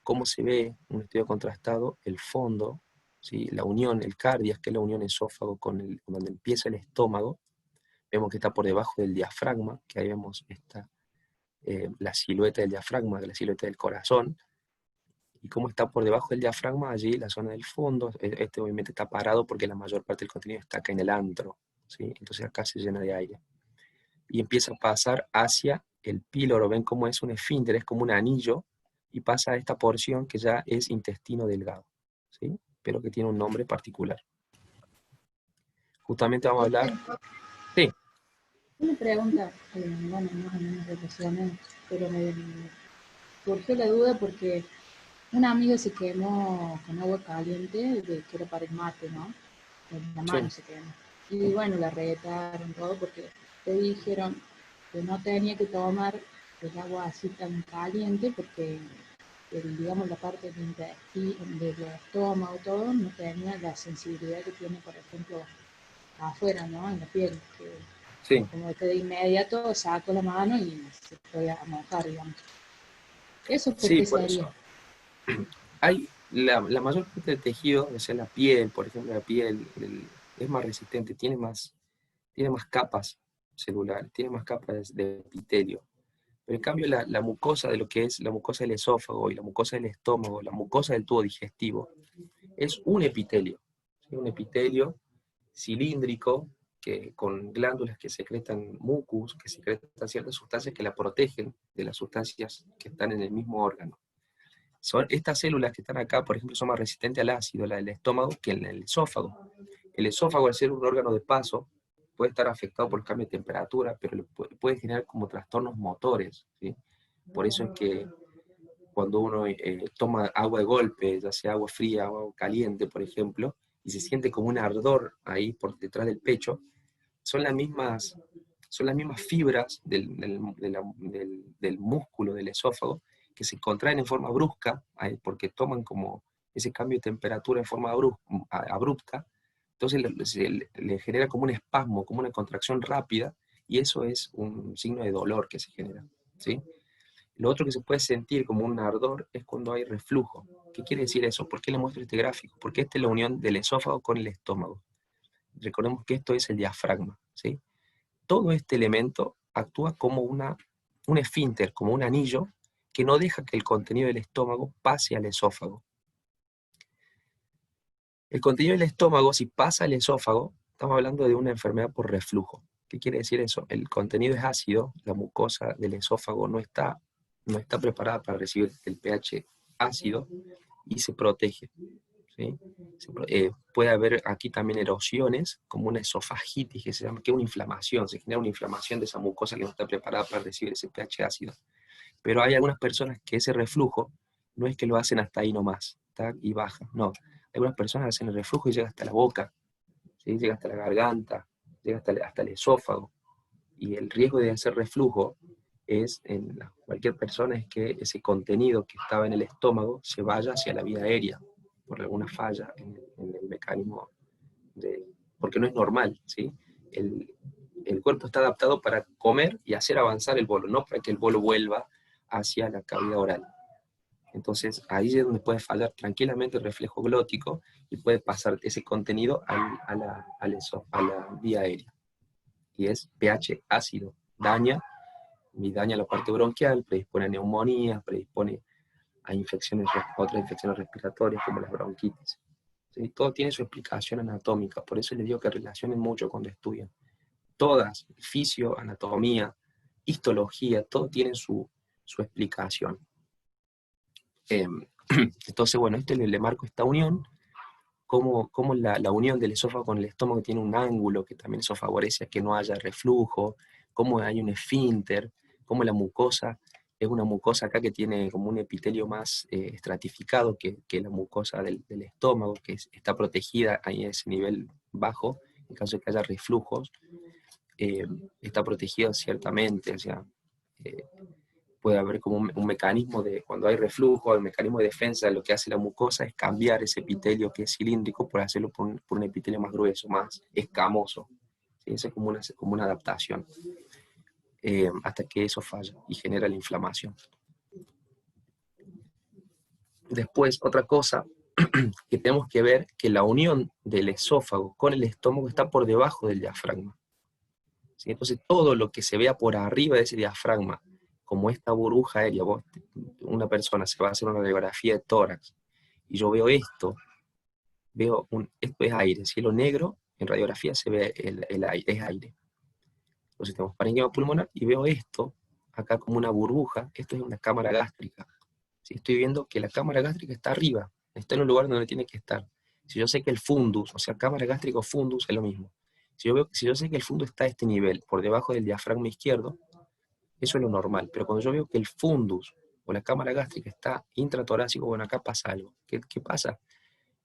cómo se ve, un estudio contrastado, el fondo, ¿sí? La unión, el cardias, que es la unión esófago con donde empieza el estómago. Vemos que está por debajo del diafragma, que ahí vemos la silueta del diafragma, la silueta del corazón, y cómo está por debajo del diafragma, allí la zona del fondo. Este obviamente está parado porque la mayor parte del contenido está acá en el antro, ¿sí? Entonces acá se llena de aire. Y empieza a pasar hacia el píloro. Ven cómo es un esfínter, es como un anillo, y pasa a esta porción que ya es intestino delgado, ¿sí? Pero que tiene un nombre particular. Justamente vamos a hablar... Sí, Una pregunta, bueno, más o menos relacionada, pero me surgió la duda porque un amigo se quemó con agua caliente, que era para el mate, ¿no? En la mano sí, se quemó. Y bueno, la retaron todo porque le dijeron que no tenía que tomar el agua así tan caliente porque, digamos, la parte del intestino, del estómago, todo, no tenía la sensibilidad que tiene, por ejemplo, afuera, ¿no? En la piel, que sí. como que de inmediato saco la mano y se puede mojar, digamos. ¿Eso por Sí, qué por sería? eso. Hay la mayor parte del tejido, o sea, la piel, por ejemplo, la piel es más resistente, tiene más capas celulares, tiene más capas de epitelio. Pero en cambio la mucosa de lo que es la mucosa del esófago y la mucosa del estómago, la mucosa del tubo digestivo, es un epitelio. ¿Sí? Un epitelio cilíndrico con glándulas que secretan mucus, que secretan ciertas sustancias que la protegen de las sustancias que están en el mismo órgano. Estas células que están acá, por ejemplo, son más resistentes al ácido, la del estómago, que en el esófago. El esófago, al ser un órgano de paso, puede estar afectado por el cambio de temperatura, pero puede generar como trastornos motores, ¿sí? Por eso es que cuando uno toma agua de golpe, ya sea agua fría o agua caliente, por ejemplo, y se siente como un ardor ahí por detrás del pecho, son las mismas, son las mismas fibras del músculo del esófago que se contraen en forma brusca, porque toman como ese cambio de temperatura en forma abrupta. Entonces le genera como un espasmo, como una contracción rápida, y eso es un signo de dolor que se genera, ¿sí? Lo otro que se puede sentir como un ardor es cuando hay reflujo. ¿Qué quiere decir eso? ¿Por qué le muestro este gráfico? Porque esta es la unión del esófago con el estómago. Recordemos que esto es el diafragma, ¿sí? Todo este elemento actúa como un esfínter, como un anillo, que no deja que el contenido del estómago pase al esófago. El contenido del estómago, si pasa al esófago, estamos hablando de una enfermedad por reflujo. ¿Qué quiere decir eso? El contenido es ácido, la mucosa del esófago no está preparada para recibir el pH ácido y se protege, ¿sí? Puede haber aquí también erosiones, como una esofagitis, que se llama, que es una inflamación, se genera una inflamación de esa mucosa que no está preparada para recibir ese pH ácido. Pero hay algunas personas que ese reflujo no es que lo hacen hasta ahí nomás, ¿tá? Y baja, no. Algunas personas hacen el reflujo y llega hasta la boca, ¿sí? Llega hasta la garganta, llega hasta el esófago. Y el riesgo de hacer reflujo cualquier persona es que ese contenido que estaba en el estómago se vaya hacia la vía aérea, por alguna falla en el mecanismo porque no es normal, ¿sí? El cuerpo está adaptado para comer y hacer avanzar el bolo, no para que el bolo vuelva hacia la cavidad oral. Entonces, ahí es donde puede fallar tranquilamente el reflejo glótico y puede pasar ese contenido a la vía aérea. Y es pH ácido, daña la parte bronquial, predispone a neumonías, predispone a otras infecciones respiratorias como las bronquitis. ¿Sí? Todo tiene su explicación anatómica, por eso les digo que relacionen mucho cuando estudian. Todas, fisio, anatomía, histología, todo tiene su explicación. Entonces, bueno, le marco esta unión, cómo la unión del esófago con el estómago tiene un ángulo que también eso favorece a que no haya reflujo, cómo hay un esfínter, cómo la mucosa es una mucosa acá que tiene como un epitelio más estratificado que la mucosa del estómago, que está protegida ahí a ese nivel bajo, en caso de que haya reflujos, está protegida ciertamente, o sea, puede haber como un mecanismo de, cuando hay reflujo, el mecanismo de defensa, lo que hace la mucosa es cambiar ese epitelio que es cilíndrico por hacerlo por un epitelio más grueso, más escamoso. ¿Sí? Esa es como una adaptación. Hasta que eso falla y genera la inflamación. Después, otra cosa que tenemos que ver, que la unión del esófago con el estómago está por debajo del diafragma. ¿Sí? Entonces, todo lo que se vea por arriba de ese diafragma, como esta burbuja aérea, una persona se va a hacer una radiografía de tórax, y yo veo esto, esto es aire, cielo negro, en radiografía se ve el aire, es aire. Entonces tenemos parénquima pulmonar y veo esto, acá como una burbuja, esto es una cámara gástrica. Si estoy viendo que la cámara gástrica está arriba, está en un lugar donde tiene que estar. Si yo sé que el fundus, o sea, cámara gástrica o fundus es lo mismo. Si yo sé que el fundus está a este nivel, por debajo del diafragma izquierdo, eso es lo normal. Pero cuando yo veo que el fundus o la cámara gástrica está intratorácico, bueno, acá pasa algo. ¿Qué pasa?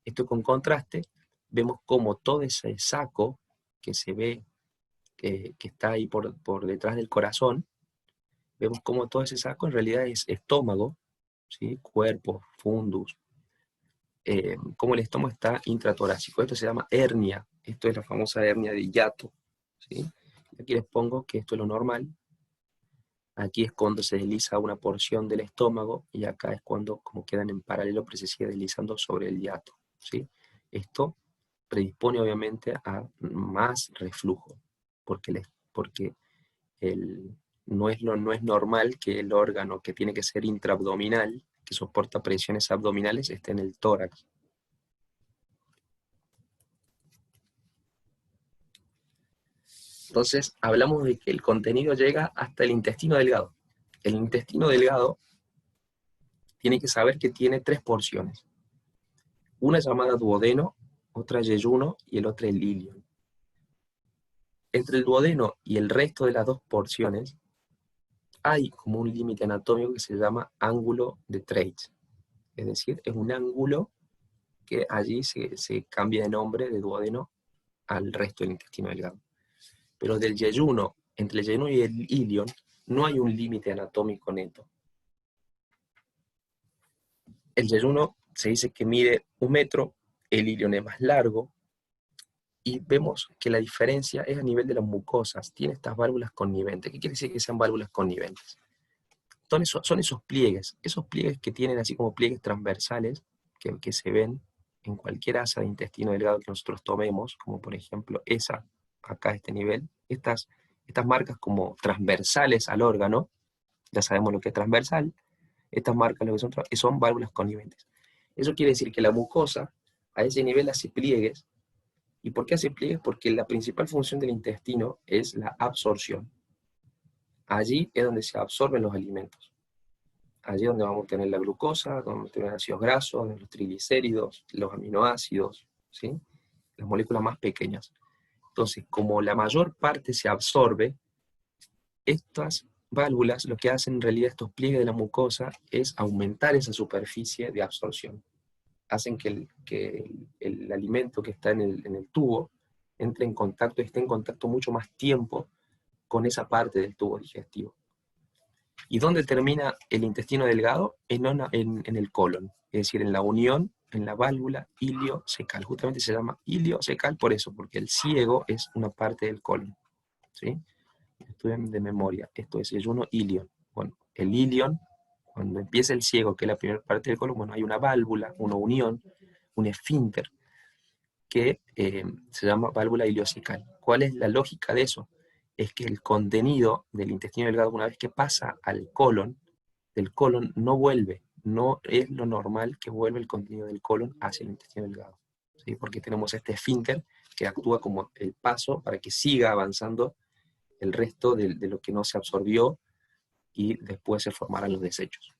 Esto con contraste, vemos como todo ese saco que se ve que está ahí por detrás del corazón, vemos como todo ese saco en realidad es estómago, ¿sí? Cuerpo, fundus, como el estómago está intratorácico. Esto se llama hernia, esto es la famosa hernia de hiato, ¿sí? Aquí les pongo que esto es lo normal, aquí es cuando se desliza una porción del estómago, y acá es cuando como quedan en paralelo, pero se sigue deslizando sobre el hiato, ¿sí? Esto predispone obviamente a más reflujo, porque no es normal que el órgano que tiene que ser intraabdominal, que soporta presiones abdominales, esté en el tórax. Entonces, hablamos de que el contenido llega hasta el intestino delgado. El intestino delgado tiene que saber que tiene 3 porciones. Una llamada duodeno, otra yeyuno y el otro el ilion. Entre el duodeno y el resto de las 2 porciones hay como un límite anatómico que se llama ángulo de Treitz. Es decir, es un ángulo que allí se cambia de nombre de duodeno al resto del intestino delgado. Pero del yeyuno, entre el yeyuno y el ilion, no hay un límite anatómico neto. El yeyuno se dice que mide 1 metro, el ilion es más largo, y vemos que la diferencia es a nivel de las mucosas. Tiene estas válvulas conniventes. ¿Qué quiere decir que sean válvulas conniventes? Son esos pliegues que tienen así como pliegues transversales que se ven en cualquier asa de intestino delgado que nosotros tomemos, como por ejemplo esa, acá a este nivel. Estas marcas como transversales al órgano, ya sabemos lo que es transversal, estas marcas lo que son válvulas conniventes. Eso quiere decir que la mucosa a ese nivel hace pliegues. ¿Y por qué hace pliegues? Porque la principal función del intestino es la absorción. Allí es donde se absorben los alimentos. Allí es donde vamos a tener la glucosa, donde vamos a tener ácidos grasos, los triglicéridos, los aminoácidos, ¿sí? Las moléculas más pequeñas. Entonces, como la mayor parte se absorbe, estas válvulas lo que hacen en realidad, estos pliegues de la mucosa, es aumentar esa superficie de absorción. Hacen que el alimento que está en el tubo entre en contacto, esté en contacto mucho más tiempo con esa parte del tubo digestivo. ¿Y dónde termina el intestino delgado? En el colon, es decir, en la unión en la válvula iliocecal. Justamente se llama iliocecal por eso, porque el ciego es una parte del colon. ¿Sí? Estudian de memoria. Esto es yeyuno ilion. Bueno, el ilion, cuando empieza el ciego, que es la primera parte del colon, bueno, hay una válvula, una unión, un esfínter, que se llama válvula iliocecal. ¿Cuál es la lógica de eso? Es que el contenido del intestino delgado, una vez que pasa al colon, del colon no vuelve, no es lo normal que vuelve el contenido del colon hacia el intestino delgado, ¿sí? Porque tenemos este esfínter que actúa como el paso para que siga avanzando el resto de lo que no se absorbió y después se formarán los desechos.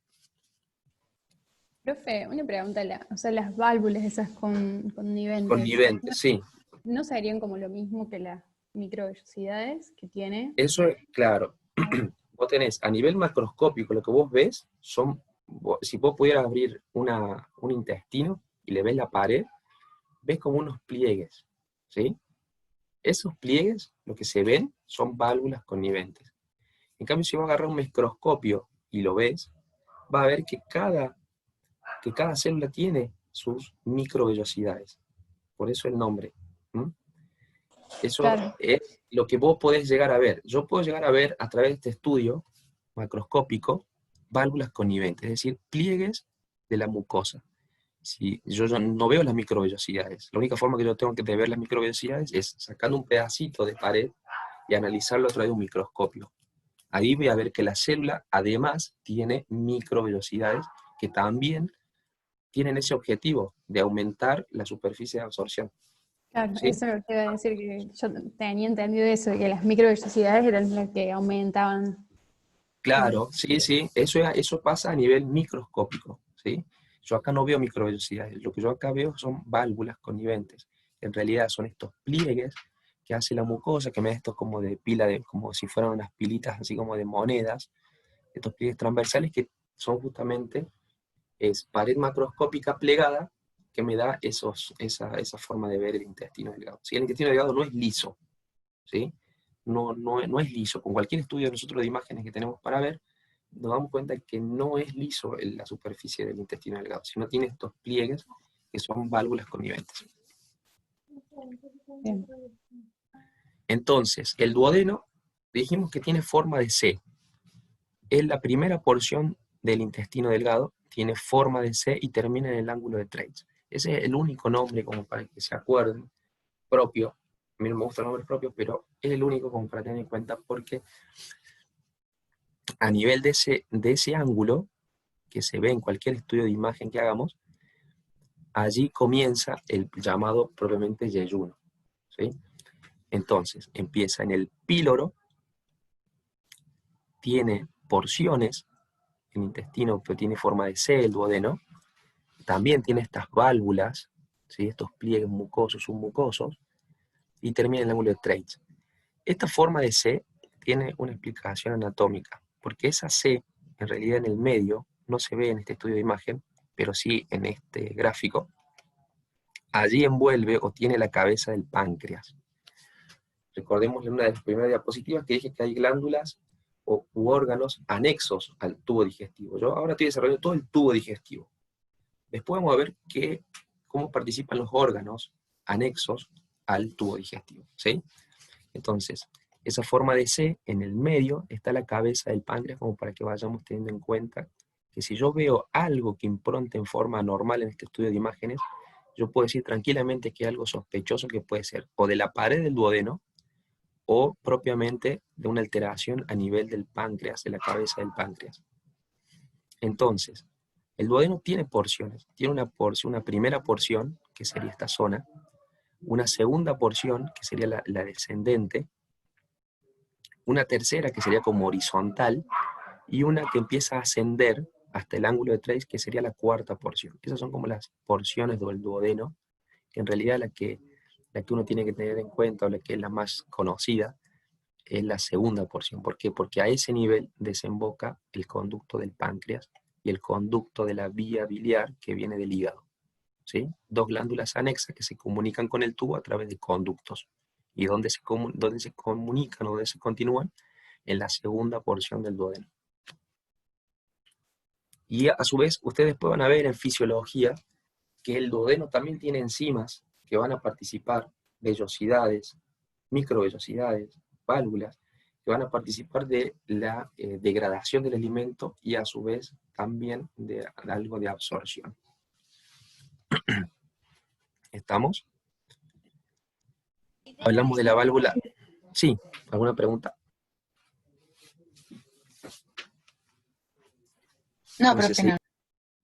Profe, una pregunta, o sea, las válvulas esas conniventes, Conniventes, sí. ¿no serían como lo mismo que las microvellosidades que tiene? Eso es claro. Vos tenés a nivel macroscópico, lo que vos ves son, si vos pudieras abrir un intestino y le ves la pared, ves como unos pliegues, ¿sí? Esos pliegues, lo que se ven, son válvulas conniventes. En cambio, si vos agarras un microscopio y lo ves, vas a ver que cada célula tiene sus microvellosidades. Por eso el nombre. ¿Mm? Eso Claro. es lo que vos podés llegar a ver. Yo puedo llegar a ver a través de este estudio macroscópico válvulas conniventes, es decir, pliegues de la mucosa. Si yo no veo las microvellosidades, la única forma que yo tengo de ver las microvellosidades es sacando un pedacito de pared y analizarlo a través de un microscopio. Ahí voy a ver que la célula además tiene microvellosidades que también tienen ese objetivo de aumentar la superficie de absorción. Claro, ¿Sí? eso es lo que iba a decir, que yo tenía entendido eso, que las microvellosidades eran las que aumentaban. Claro, sí, sí, eso pasa a nivel microscópico, ¿sí? Yo acá no veo microvellosidades, lo que yo acá veo son válvulas conniventes. En realidad son estos pliegues que hace la mucosa, que me da esto como de pila, como si fueran unas pilitas así como de monedas, estos pliegues transversales que son justamente, es pared macroscópica plegada que me da esa forma de ver el intestino delgado. ¿Sí? El intestino delgado no es liso, ¿sí? No es liso. Con cualquier estudio nosotros de imágenes que tenemos para ver, nos damos cuenta que no es liso la superficie del intestino delgado, sino tiene estos pliegues que son válvulas conniventes. Bien. Entonces, el duodeno, dijimos que tiene forma de C. Es la primera porción del intestino delgado, tiene forma de C y termina en el ángulo de Treitz. Ese es el único nombre, como para que se acuerden, propio. A mí no me gustan los nombres propios, pero es el único como para tener en cuenta, porque a nivel de ese ángulo, que se ve en cualquier estudio de imagen que hagamos, allí comienza el llamado propiamente yeyuno, ¿sí? Entonces, empieza en el píloro, tiene porciones, el intestino pero tiene forma de C, el duodeno, también tiene estas válvulas, ¿sí? Estos pliegues mucosos, submucosos, y termina en el ángulo de Treitz. Esta forma de C tiene una explicación anatómica, porque esa C, en realidad en el medio, no se ve en este estudio de imagen, pero sí en este gráfico, allí envuelve o tiene la cabeza del páncreas. Recordemos en una de las primeras diapositivas que dije que hay glándulas u órganos anexos al tubo digestivo. Yo ahora estoy desarrollando todo el tubo digestivo. Después vamos a ver cómo participan los órganos anexos al tubo digestivo, ¿sí? Entonces, esa forma de C, en el medio está la cabeza del páncreas, como para que vayamos teniendo en cuenta que si yo veo algo que impronte en forma normal en este estudio de imágenes, yo puedo decir tranquilamente que hay algo sospechoso que puede ser o de la pared del duodeno, o propiamente de una alteración a nivel del páncreas, de la cabeza del páncreas. Entonces, el duodeno tiene porciones. Tiene una primera porción, que sería esta zona, una segunda porción, que sería la descendente, una tercera, que sería como horizontal, y una que empieza a ascender hasta el ángulo de Treitz, que sería la cuarta porción. Esas son como las porciones del duodeno, que en realidad la que uno tiene que tener en cuenta, o la que es la más conocida, es la segunda porción. ¿Por qué? Porque a ese nivel desemboca el conducto del páncreas y el conducto de la vía biliar que viene del hígado, ¿sí? Dos glándulas anexas que se comunican con el tubo a través de conductos. ¿Y dónde se comunican o dónde se continúan? En la segunda porción del duodeno. Y a su vez, ustedes después van a ver en fisiología que el duodeno también tiene enzimas que van a participar, vellosidades, microvellosidades, válvulas, que van a participar de la degradación del alimento y a su vez también de algo de absorción. ¿Estamos? Hablamos de la válvula. Sí, ¿alguna pregunta? No, Entonces, profe, no.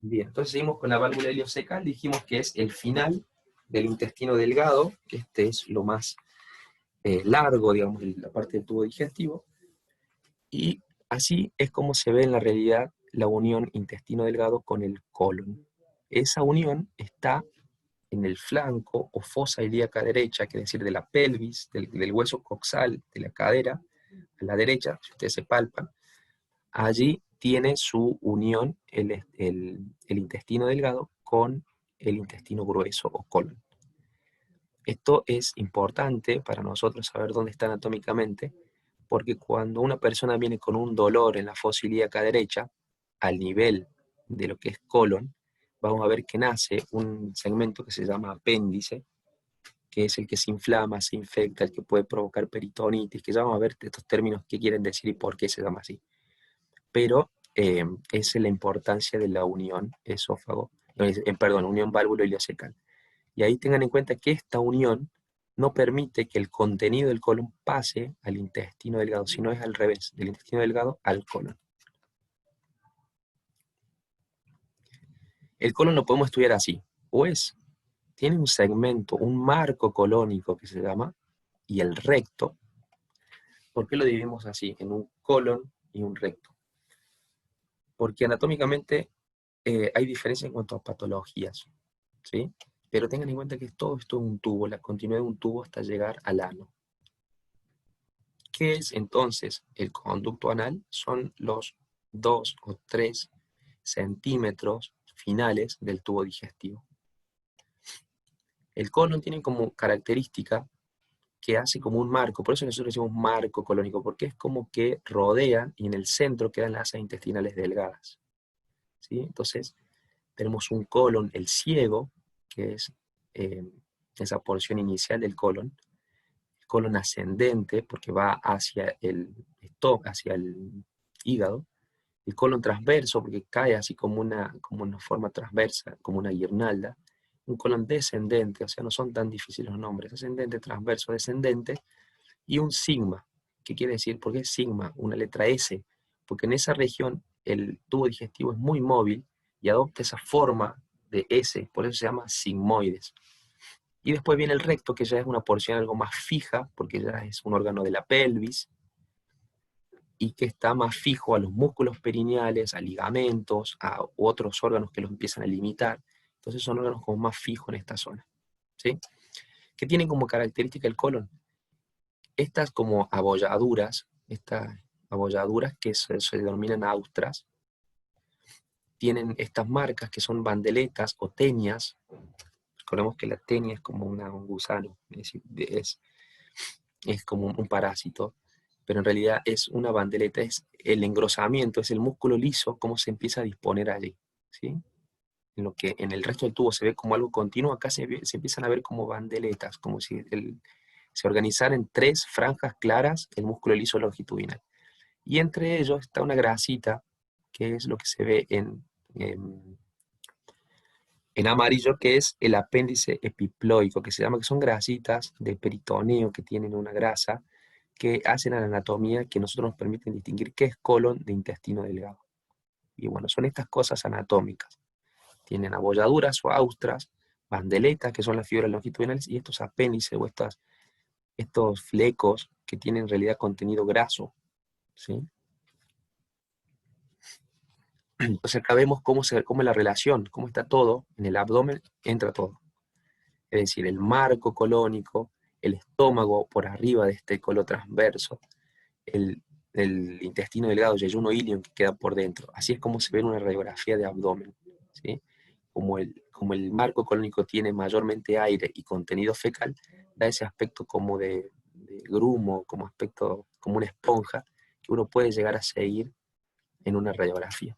bien, entonces seguimos con la válvula iliocecal, dijimos que es el final del intestino delgado, que este es lo más largo, digamos, la parte del tubo digestivo, y así es como se ve en la realidad la unión intestino delgado con el colon. Esa unión está en el flanco o fosa ilíaca derecha, que es decir, de la pelvis, del hueso coxal, de la cadera, a la derecha, si ustedes se palpan, allí tiene su unión el intestino delgado con el intestino grueso o colon. Esto es importante para nosotros saber dónde está anatómicamente, porque cuando una persona viene con un dolor en la fosa ilíaca derecha, al nivel de lo que es colon, vamos a ver que nace un segmento que se llama apéndice, que es el que se inflama, se infecta, el que puede provocar peritonitis, que ya vamos a ver estos términos qué quieren decir y por qué se llama así. Pero esa es la importancia de la unión esófago, perdón, unión válvulo-iliocecal. Y ahí tengan en cuenta que esta unión no permite que el contenido del colon pase al intestino delgado, sino es al revés, del intestino delgado al colon. El colon lo podemos estudiar así, pues tiene un segmento, un marco colónico que se llama, y el recto. ¿Por qué lo dividimos así, en un colon y un recto? Porque anatómicamente hay diferencia en cuanto a patologías, ¿sí? Pero tengan en cuenta que todo esto es un tubo, la continuidad de un tubo hasta llegar al ano. ¿Qué es entonces el conducto anal? Son los 2 o 3 centímetros finales del tubo digestivo. El colon tiene como característica que hace como un marco, por eso nosotros decimos marco colónico, porque es como que rodea y en el centro quedan las asas intestinales delgadas, ¿sí? Entonces tenemos un colon, el ciego, que es esa porción inicial del colon ascendente, porque va hacia el hígado, el colon transverso, porque cae así como una forma transversa, como una guirnalda, un colon descendente, o sea, no son tan difíciles los nombres, ascendente, transverso, descendente, y un sigma. ¿Qué quiere decir? ¿Por qué sigma? Una letra S, porque en esa región el tubo digestivo es muy móvil y adopta esa forma de S, por eso se llama sigmoides. Y después viene el recto, que ya es una porción algo más fija, porque ya es un órgano de la pelvis, y que está más fijo a los músculos perineales, a ligamentos, a otros órganos que los empiezan a limitar. Entonces son órganos como más fijos en esta zona, ¿sí? ¿Qué tienen como característica el colon? Estas como abolladuras, que se denominan austras, tienen estas marcas que son bandeletas o tenias. Recordemos que la tenia es como un gusano, es decir, es como un parásito, pero en realidad es una bandeleta, es el engrosamiento, es el músculo liso, cómo se empieza a disponer allí, ¿sí? En lo que en el resto del tubo se ve como algo continuo, acá se empiezan a ver como bandeletas, como si se organizara en 3 franjas claras el músculo liso longitudinal. Y entre ellos está una grasita, que es lo que se ve en amarillo, que es el apéndice epiploico, que se llama, que son grasitas de peritoneo que tienen una grasa, que hacen a la anatomía que nosotros nos permiten distinguir qué es colon de intestino delgado. Y bueno, son estas cosas anatómicas. Tienen abolladuras o austras, bandeletas, que son las fibras longitudinales, y estos apéndices o estos flecos que tienen en realidad contenido graso, ¿sí? Entonces acá vemos cómo es la relación, cómo está todo, en el abdomen entra todo. Es decir, el marco colónico, el estómago por arriba de este colon transverso, el intestino delgado, yeyuno ilion que queda por dentro. Así es como se ve en una radiografía de abdomen, ¿sí? Como el marco colónico tiene mayormente aire y contenido fecal, da ese aspecto como de grumo, como aspecto, como una esponja, que uno puede llegar a seguir en una radiografía.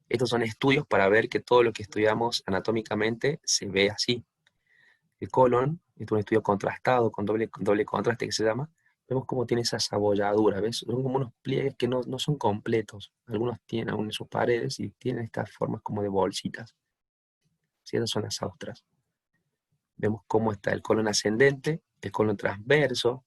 Estos son estudios para ver que todo lo que estudiamos anatómicamente se ve así. El colon, esto es un estudio contrastado, con doble contraste que se llama, vemos cómo tiene esa sabolladura, ¿ves? Son como unos pliegues que no son completos. Algunos tienen aún en sus paredes y tienen estas formas como de bolsitas. ¿Sí? Esas son las austras. Vemos cómo está el colon ascendente, el colon transverso,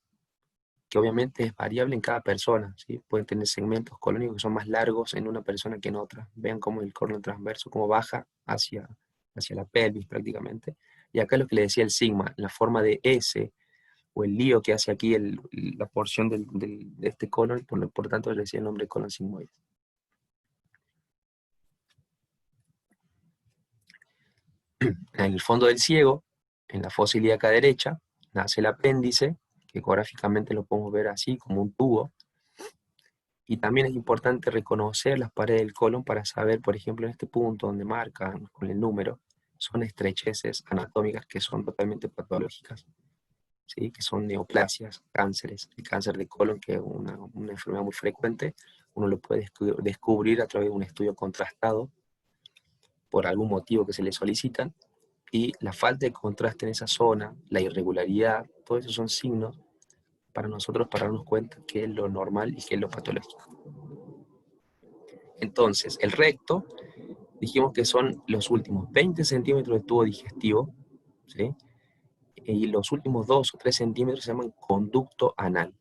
que obviamente es variable en cada persona, ¿sí? Pueden tener segmentos colónicos que son más largos en una persona que en otra. Vean cómo el colon transverso, cómo baja hacia la pelvis prácticamente. Y acá es lo que le decía el sigma, la forma de S, o el lío que hace aquí la porción de este colon, por lo tanto le decía el nombre colon sigmoide. En el fondo del ciego, en la fosa ilíaca derecha, nace el apéndice, que ecográficamente lo podemos ver así, como un tubo. Y también es importante reconocer las paredes del colon para saber, por ejemplo, en este punto donde marcan con el número, son estrecheces anatómicas que son totalmente patológicas, ¿sí? Que son neoplasias, cánceres. El cáncer de colon, que es una enfermedad muy frecuente, uno lo puede descubrir a través de un estudio contrastado por algún motivo que se le solicitan, y la falta de contraste en esa zona, la irregularidad, todo eso son signos para nosotros para darnos cuenta qué es lo normal y qué es lo patológico. Entonces, el recto, dijimos que son los últimos 20 centímetros del tubo digestivo, ¿sí? Y los últimos 2 o 3 centímetros se llaman conducto anal.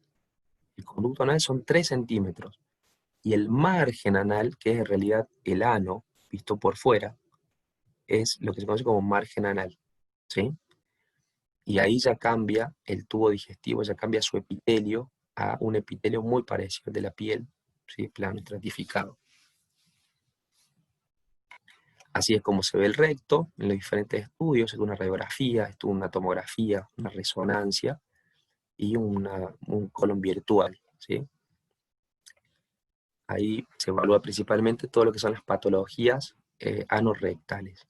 El conducto anal son 3 centímetros. Y el margen anal, que es en realidad el ano, visto por fuera, es lo que se conoce como margen anal, ¿sí? Y ahí ya cambia el tubo digestivo, ya cambia su epitelio a un epitelio muy parecido al de la piel, ¿sí? Plano estratificado. Así es como se ve el recto en los diferentes estudios, es una radiografía, es una tomografía, una resonancia y un colon virtual, ¿sí? Ahí se evalúa principalmente todo lo que son las patologías anorrectales.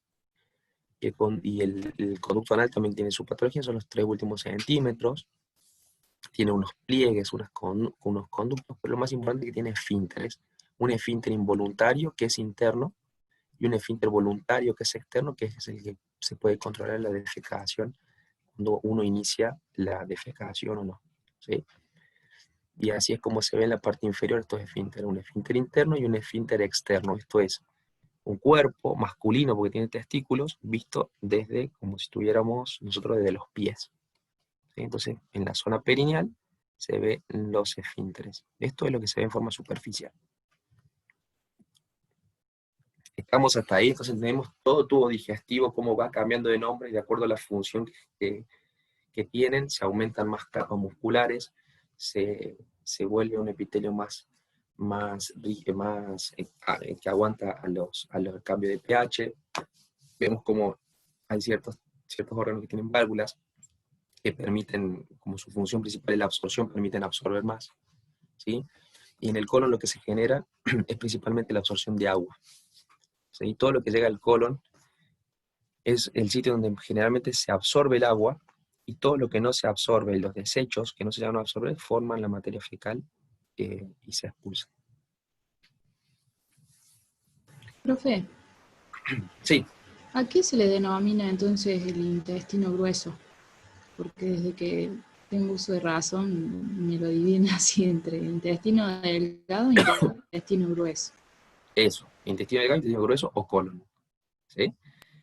Y el conducto anal también tiene su patología, son los 3 últimos centímetros, tiene unos pliegues, unos conductos, pero lo más importante es que tiene esfínteres. Un esfínter involuntario, que es interno, y un esfínter voluntario, que es externo, que es el que se puede controlar la defecación cuando uno inicia la defecación o no, ¿sí? Y así es como se ve en la parte inferior estos esfínteres, un esfínter interno y un esfínter externo. Esto es un cuerpo masculino, porque tiene testículos, visto desde, como si estuviéramos nosotros desde los pies, ¿sí? Entonces, en la zona perineal se ven los esfínteres. Esto es lo que se ve en forma superficial. Estamos hasta ahí, entonces tenemos todo tubo digestivo, cómo va cambiando de nombre, y de acuerdo a la función que tienen, se aumentan más capas musculares, se vuelve un epitelio más que aguanta a los cambios de pH. Vemos como hay ciertos órganos que tienen válvulas que permiten, como su función principal es la absorción, permiten absorber más, ¿sí? Y en el colon lo que se genera es principalmente la absorción de agua, ¿sí? Y todo lo que llega al colon es el sitio donde generalmente se absorbe el agua, y todo lo que no se absorbe, los desechos que no se llegan a absorber, forman la materia fecal y se expulsan. Profe, Sí. ¿a qué se le denomina entonces el intestino grueso? Porque desde que tengo uso de razón me lo dividen así entre intestino delgado y intestino grueso. Eso, intestino delgado, intestino grueso o colon, ¿sí?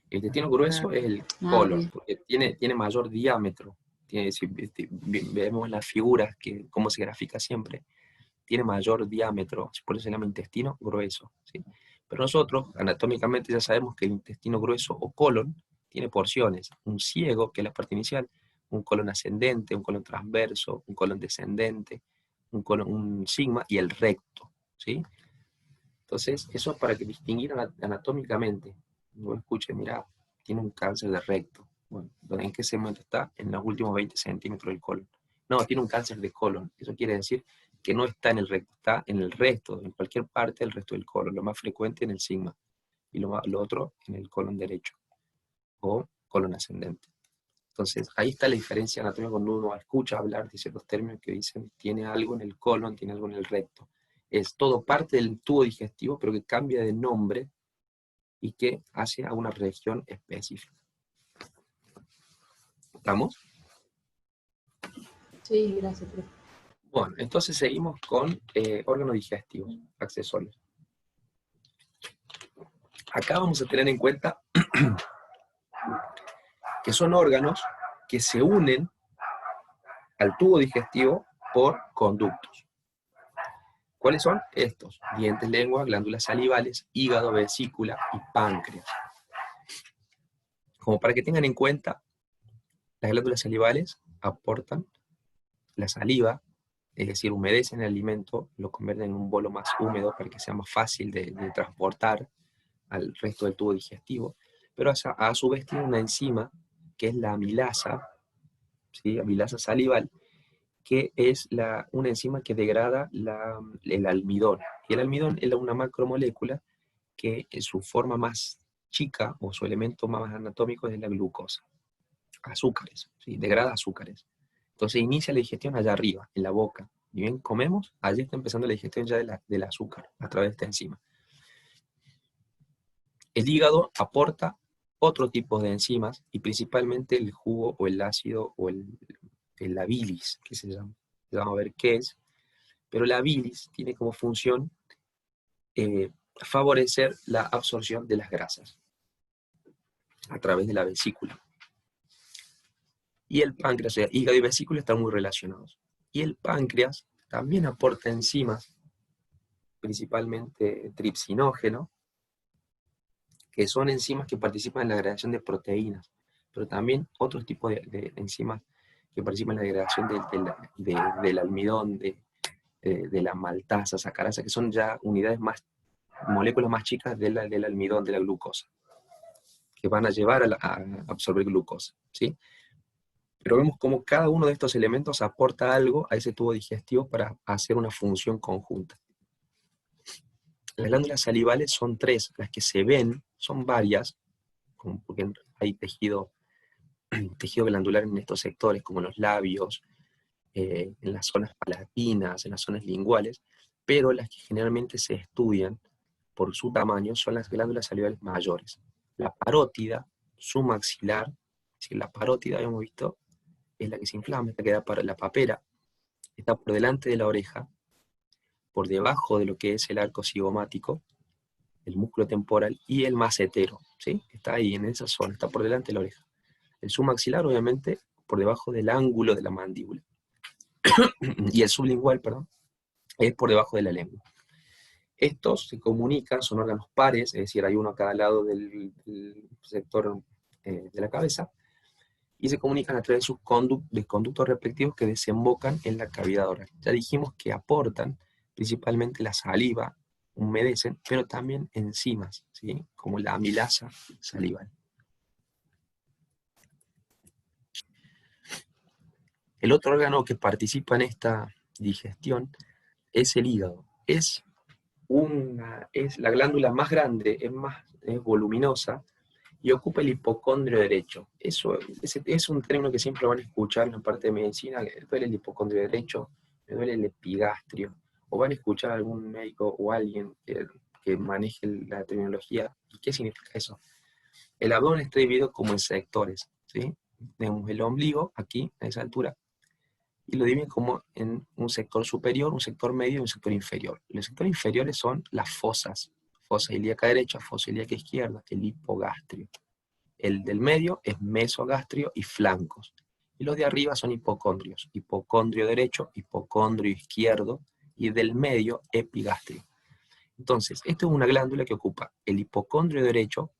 El intestino grueso es el colon, bien. porque tiene mayor diámetro. Si vemos las figuras, cómo se grafica siempre, tiene mayor diámetro, por eso se llama intestino grueso, ¿sí? Pero nosotros, anatómicamente, ya sabemos que el intestino grueso o colon tiene porciones. Un ciego, que es la parte inicial, un colon ascendente, un colon transverso, un colon descendente, un sigma y el recto, ¿sí? Entonces, eso es para que distinguir anatómicamente. No escuche, mira, tiene un cáncer de recto. Bueno, ¿en qué segmento está? En los últimos 20 centímetros del colon. No, tiene un cáncer de colon. Eso quiere decir que no está en el recto, está en el resto, en cualquier parte del resto del colon. Lo más frecuente en el sigma, y lo otro en el colon derecho, o colon ascendente. Entonces, ahí está la diferencia anatómica cuando uno escucha hablar de ciertos términos que dicen tiene algo en el colon, tiene algo en el recto. Es todo parte del tubo digestivo, pero que cambia de nombre y que hace a una región específica. ¿Estamos? Sí, gracias, profe. Bueno, entonces seguimos con órganos digestivos, accesorios. Acá vamos a tener en cuenta que son órganos que se unen al tubo digestivo por conductos. ¿Cuáles son? Estos: dientes, lengua, glándulas salivales, hígado, vesícula y páncreas. Como para que tengan en cuenta, las glándulas salivales aportan la saliva, es decir, humedecen el alimento, lo convierten en un bolo más húmedo para que sea más fácil de transportar al resto del tubo digestivo, pero a su vez tiene una enzima que es la amilasa, ¿sí? Amilasa salival, que es una enzima que degrada el almidón. Y el almidón es una macromolécula que en su forma más chica, o su elemento más anatómico, es la glucosa. Azúcares, ¿sí? Degrada azúcares. Entonces inicia la digestión allá arriba, en la boca. Y bien comemos, allí está empezando la digestión ya del azúcar, a través de esta enzima. El hígado aporta otro tipo de enzimas, y principalmente el jugo o el ácido o la bilis, que se llama. Vamos a ver qué es. Pero la bilis tiene como función favorecer la absorción de las grasas a través de la vesícula. Y el páncreas, o sea, hígado y vesícula están muy relacionados. Y el páncreas también aporta enzimas, principalmente tripsinógeno, que son enzimas que participan en la degradación de proteínas, pero también otros tipos de enzimas que participan en la degradación del almidón, de la maltasa, sacarasa, que son ya moléculas más chicas del almidón, de la glucosa, que van a llevar a absorber glucosa, ¿sí? Pero vemos cómo cada uno de estos elementos aporta algo a ese tubo digestivo para hacer una función conjunta. Las glándulas salivales son 3, las que se ven son varias, porque hay tejido glandular en estos sectores, como los labios, en las zonas palatinas, en las zonas linguales, pero las que generalmente se estudian por su tamaño son las glándulas salivales mayores. La parótida, su maxilar, si la parótida habíamos visto, es la que se inflama, esta que da para la papera, está por delante de la oreja, por debajo de lo que es el arco cigomático, el músculo temporal, y el macetero, ¿sí? Está ahí, en esa zona, está por delante de la oreja. El submaxilar, obviamente, por debajo del ángulo de la mandíbula. Y el sublingual, perdón, es por debajo de la lengua. Estos se comunican, son órganos pares, es decir, hay uno a cada lado del sector de la cabeza, y se comunican a través de sus conductos respectivos que desembocan en la cavidad oral. Ya dijimos que aportan principalmente la saliva, humedecen, pero también enzimas, ¿sí? Como la amilasa salival. El otro órgano que participa en esta digestión es el hígado. Es la glándula más grande, es voluminosa, y ocupa el hipocondrio derecho. Eso es un término que siempre van a escuchar en la parte de medicina: que duele el hipocondrio derecho, me duele el epigastrio, o van a escuchar a algún médico o alguien que maneje la terminología. ¿Y qué significa eso? El abdomen está dividido como en sectores, ¿sí? Tenemos el ombligo, aquí, a esa altura, y lo dividen como en un sector superior, un sector medio y un sector inferior. Los sectores inferiores son las fosas: fosa ilíaca derecha, fosa ilíaca izquierda, el hipogastrio. El del medio es mesogastrio y flancos. Y los de arriba son hipocondrios: hipocondrio derecho, hipocondrio izquierdo, y del medio epigastrio. Entonces, esto es una glándula que ocupa el hipocondrio derecho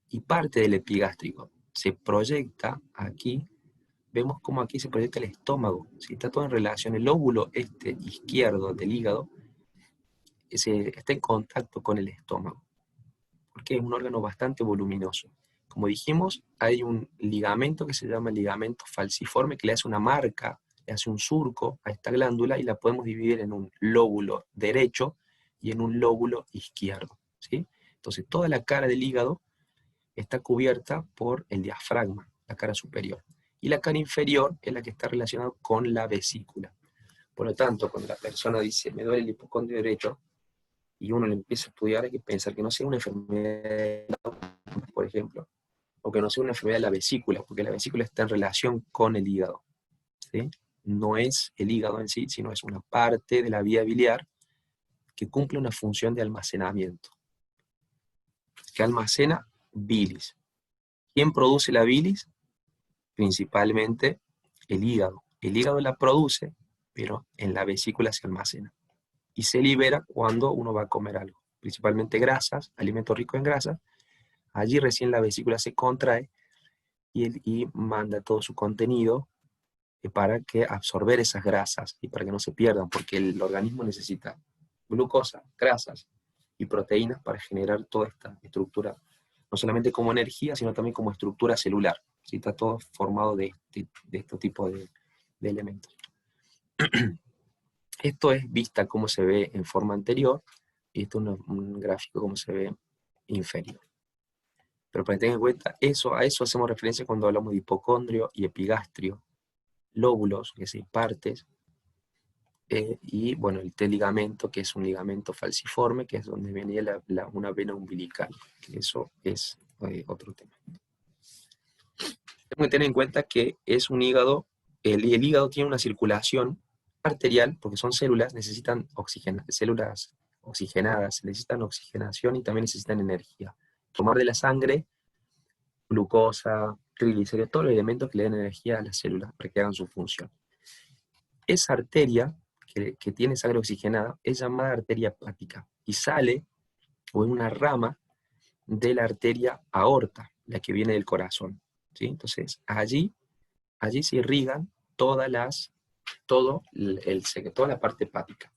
y parte del epigástrico. Se proyecta aquí. Vemos cómo aquí se proyecta el estómago. ¿Sí? Está todo en relación. El lóbulo izquierdo del hígado está en contacto con el estómago, porque es un órgano bastante voluminoso. Como dijimos, hay un ligamento que se llama ligamento falciforme, que le hace una marca, le hace un surco a esta glándula, y la podemos dividir en un lóbulo derecho y en un lóbulo izquierdo, ¿sí? Entonces toda la cara del hígado está cubierta por el diafragma, la cara superior. Y la cara inferior es la que está relacionada con la vesícula. Por lo tanto, cuando la persona dice, me duele el hipocondrio derecho, y uno le empieza a estudiar, hay que pensar que no sea una enfermedad, por ejemplo, o que no sea una enfermedad de la vesícula, porque la vesícula está en relación con el hígado, ¿sí? No es el hígado en sí, sino es una parte de la vía biliar que cumple una función de almacenamiento, que almacena bilis. ¿Quién produce la bilis? Principalmente el hígado. El hígado la produce, pero en la vesícula se almacena. Y se libera cuando uno va a comer algo, principalmente grasas, alimentos ricos en grasas. Allí recién la vesícula se contrae y manda todo su contenido para que absorber esas grasas y para que no se pierdan, porque el organismo necesita glucosa, grasas y proteínas para generar toda esta estructura, no solamente como energía, sino también como estructura celular. ¿Sí? Está todo formado de este tipo de elementos. Esto es vista como se ve en forma anterior, y esto es un gráfico como se ve inferior. Pero para que tengan en cuenta, a eso hacemos referencia cuando hablamos de hipocondrio y epigastrio, lóbulos, que son partes, y bueno, el T-ligamento, que es un ligamento falciforme, que es donde venía una vena umbilical, que eso es otro tema. Tengo que tener en cuenta que es un hígado, el hígado tiene una circulación arterial, porque son células, necesitan células oxigenadas, necesitan oxigenación y también necesitan energía. Tomar de la sangre glucosa, triglicéridos, todos los elementos que le den energía a las células para que hagan su función. Esa arteria que tiene sangre oxigenada es llamada arteria hepática y sale, o en una rama, de la arteria aorta, la que viene del corazón, ¿sí? Entonces, allí se irrigan toda la parte hepática.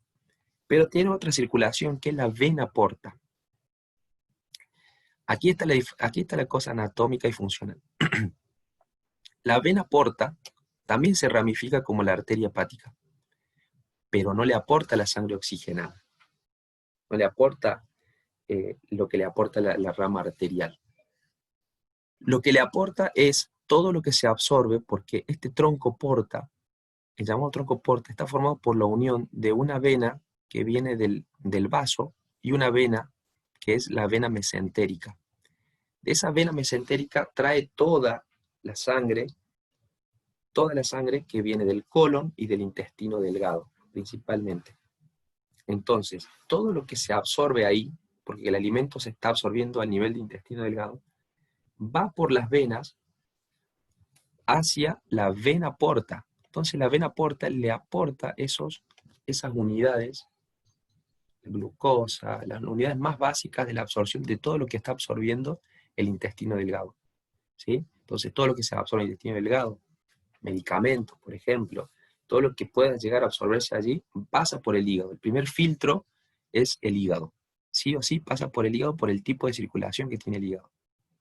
Pero tiene otra circulación que es la vena porta. Aquí está la cosa anatómica y funcional. La vena porta también se ramifica como la arteria hepática, pero no le aporta la sangre oxigenada. No le aporta lo que le aporta la rama arterial. Lo que le aporta es todo lo que se absorbe, porque este tronco porta, el llamado tronco porta, está formado por la unión de una vena que viene del vaso y una vena que es la vena mesentérica. De esa vena mesentérica trae toda la sangre que viene del colon y del intestino delgado, principalmente. Entonces, todo lo que se absorbe ahí, porque el alimento se está absorbiendo al nivel de intestino delgado, va por las venas hacia la vena porta. Entonces la vena porta le aporta esas unidades, glucosa, las unidades más básicas de la absorción de todo lo que está absorbiendo el intestino delgado, ¿sí? Entonces todo lo que se absorbe en el intestino delgado, medicamentos, por ejemplo, todo lo que pueda llegar a absorberse allí, pasa por el hígado. El primer filtro es el hígado. Sí o sí pasa por el hígado por el tipo de circulación que tiene el hígado.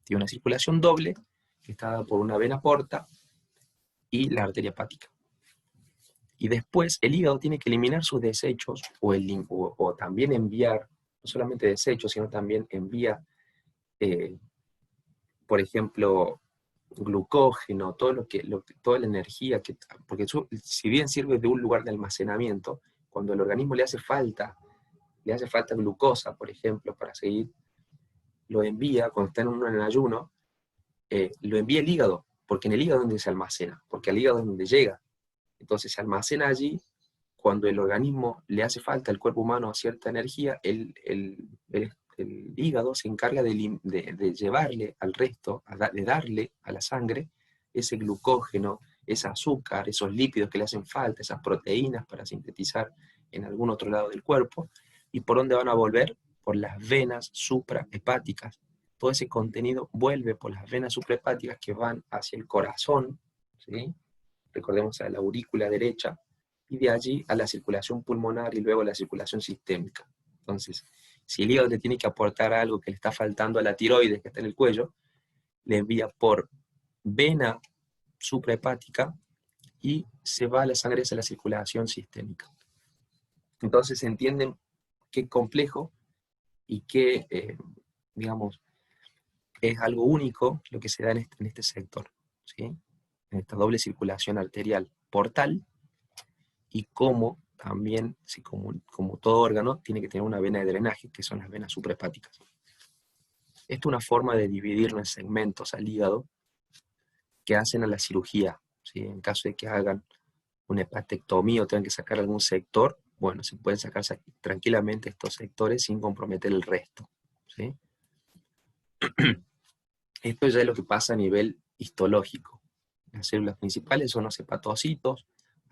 Tiene una circulación doble, que está dada por una vena porta y la arteria hepática. Y después el hígado tiene que eliminar sus desechos, o también enviar, no solamente desechos, sino también envía, por ejemplo, glucógeno, toda la energía, porque si bien sirve de un lugar de almacenamiento, cuando al organismo le hace falta glucosa, por ejemplo, para seguir, lo envía, cuando está en ayuno, lo envía el hígado, porque en el hígado es donde se almacena, porque al hígado es donde llega. Entonces se almacena allí. Cuando el organismo le hace falta al cuerpo humano cierta energía, el hígado se encarga de llevarle al resto, de darle a la sangre ese glucógeno, ese azúcar, esos lípidos que le hacen falta, esas proteínas para sintetizar en algún otro lado del cuerpo. ¿Y por dónde van a volver? Por las venas suprahepáticas. Todo ese contenido vuelve por las venas suprahepáticas que van hacia el corazón, ¿sí? Recordemos a la aurícula derecha, y de allí a la circulación pulmonar y luego a la circulación sistémica. Entonces, si el hígado le tiene que aportar algo que le está faltando a la tiroides que está en el cuello, le envía por vena suprahepática y se va la sangre hacia la circulación sistémica. Entonces entienden qué complejo y qué, digamos, es algo único lo que se da en este sector, ¿sí? En esta doble circulación arterial portal, y cómo también, como todo órgano, tiene que tener una vena de drenaje, que son las venas suprahepáticas. Esto es una forma de dividirlo en segmentos al hígado que hacen a la cirugía, ¿sí? En caso de que hagan una hepatectomía o tengan que sacar algún sector, bueno, se pueden sacar tranquilamente estos sectores sin comprometer el resto, ¿sí? Esto ya es lo que pasa a nivel histológico. Las células principales son los hepatocitos,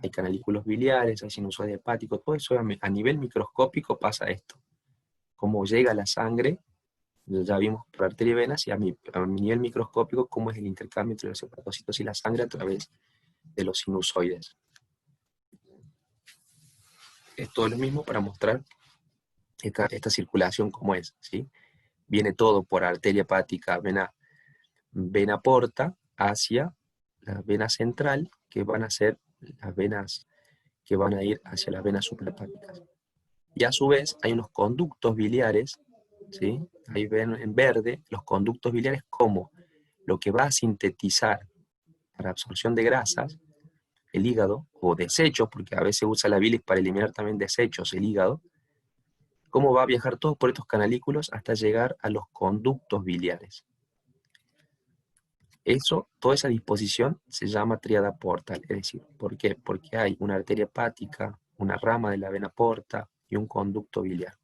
hay canalículos biliares, hay sinusoide hepático, todo eso a nivel microscópico pasa esto. Cómo llega la sangre, ya vimos por arteria y venas, y a mi nivel microscópico cómo es el intercambio entre los hepatocitos y la sangre a través de los sinusoides. Esto es lo mismo para mostrar esta circulación como es, ¿sí? Viene todo por arteria hepática, vena porta, hacia la vena central, que van a ser las venas que van a ir hacia las venas suprahepáticas. Y a su vez hay unos conductos biliares, ¿sí? Ahí ven en verde los conductos biliares como lo que va a sintetizar para absorción de grasas, el hígado, o desechos, porque a veces usa la bilis para eliminar también desechos, el hígado, cómo va a viajar todo por estos canalículos hasta llegar a los conductos biliares. Toda esa disposición se llama tríada portal, es decir, ¿por qué? Porque hay una arteria hepática, una rama de la vena porta y un conducto biliar.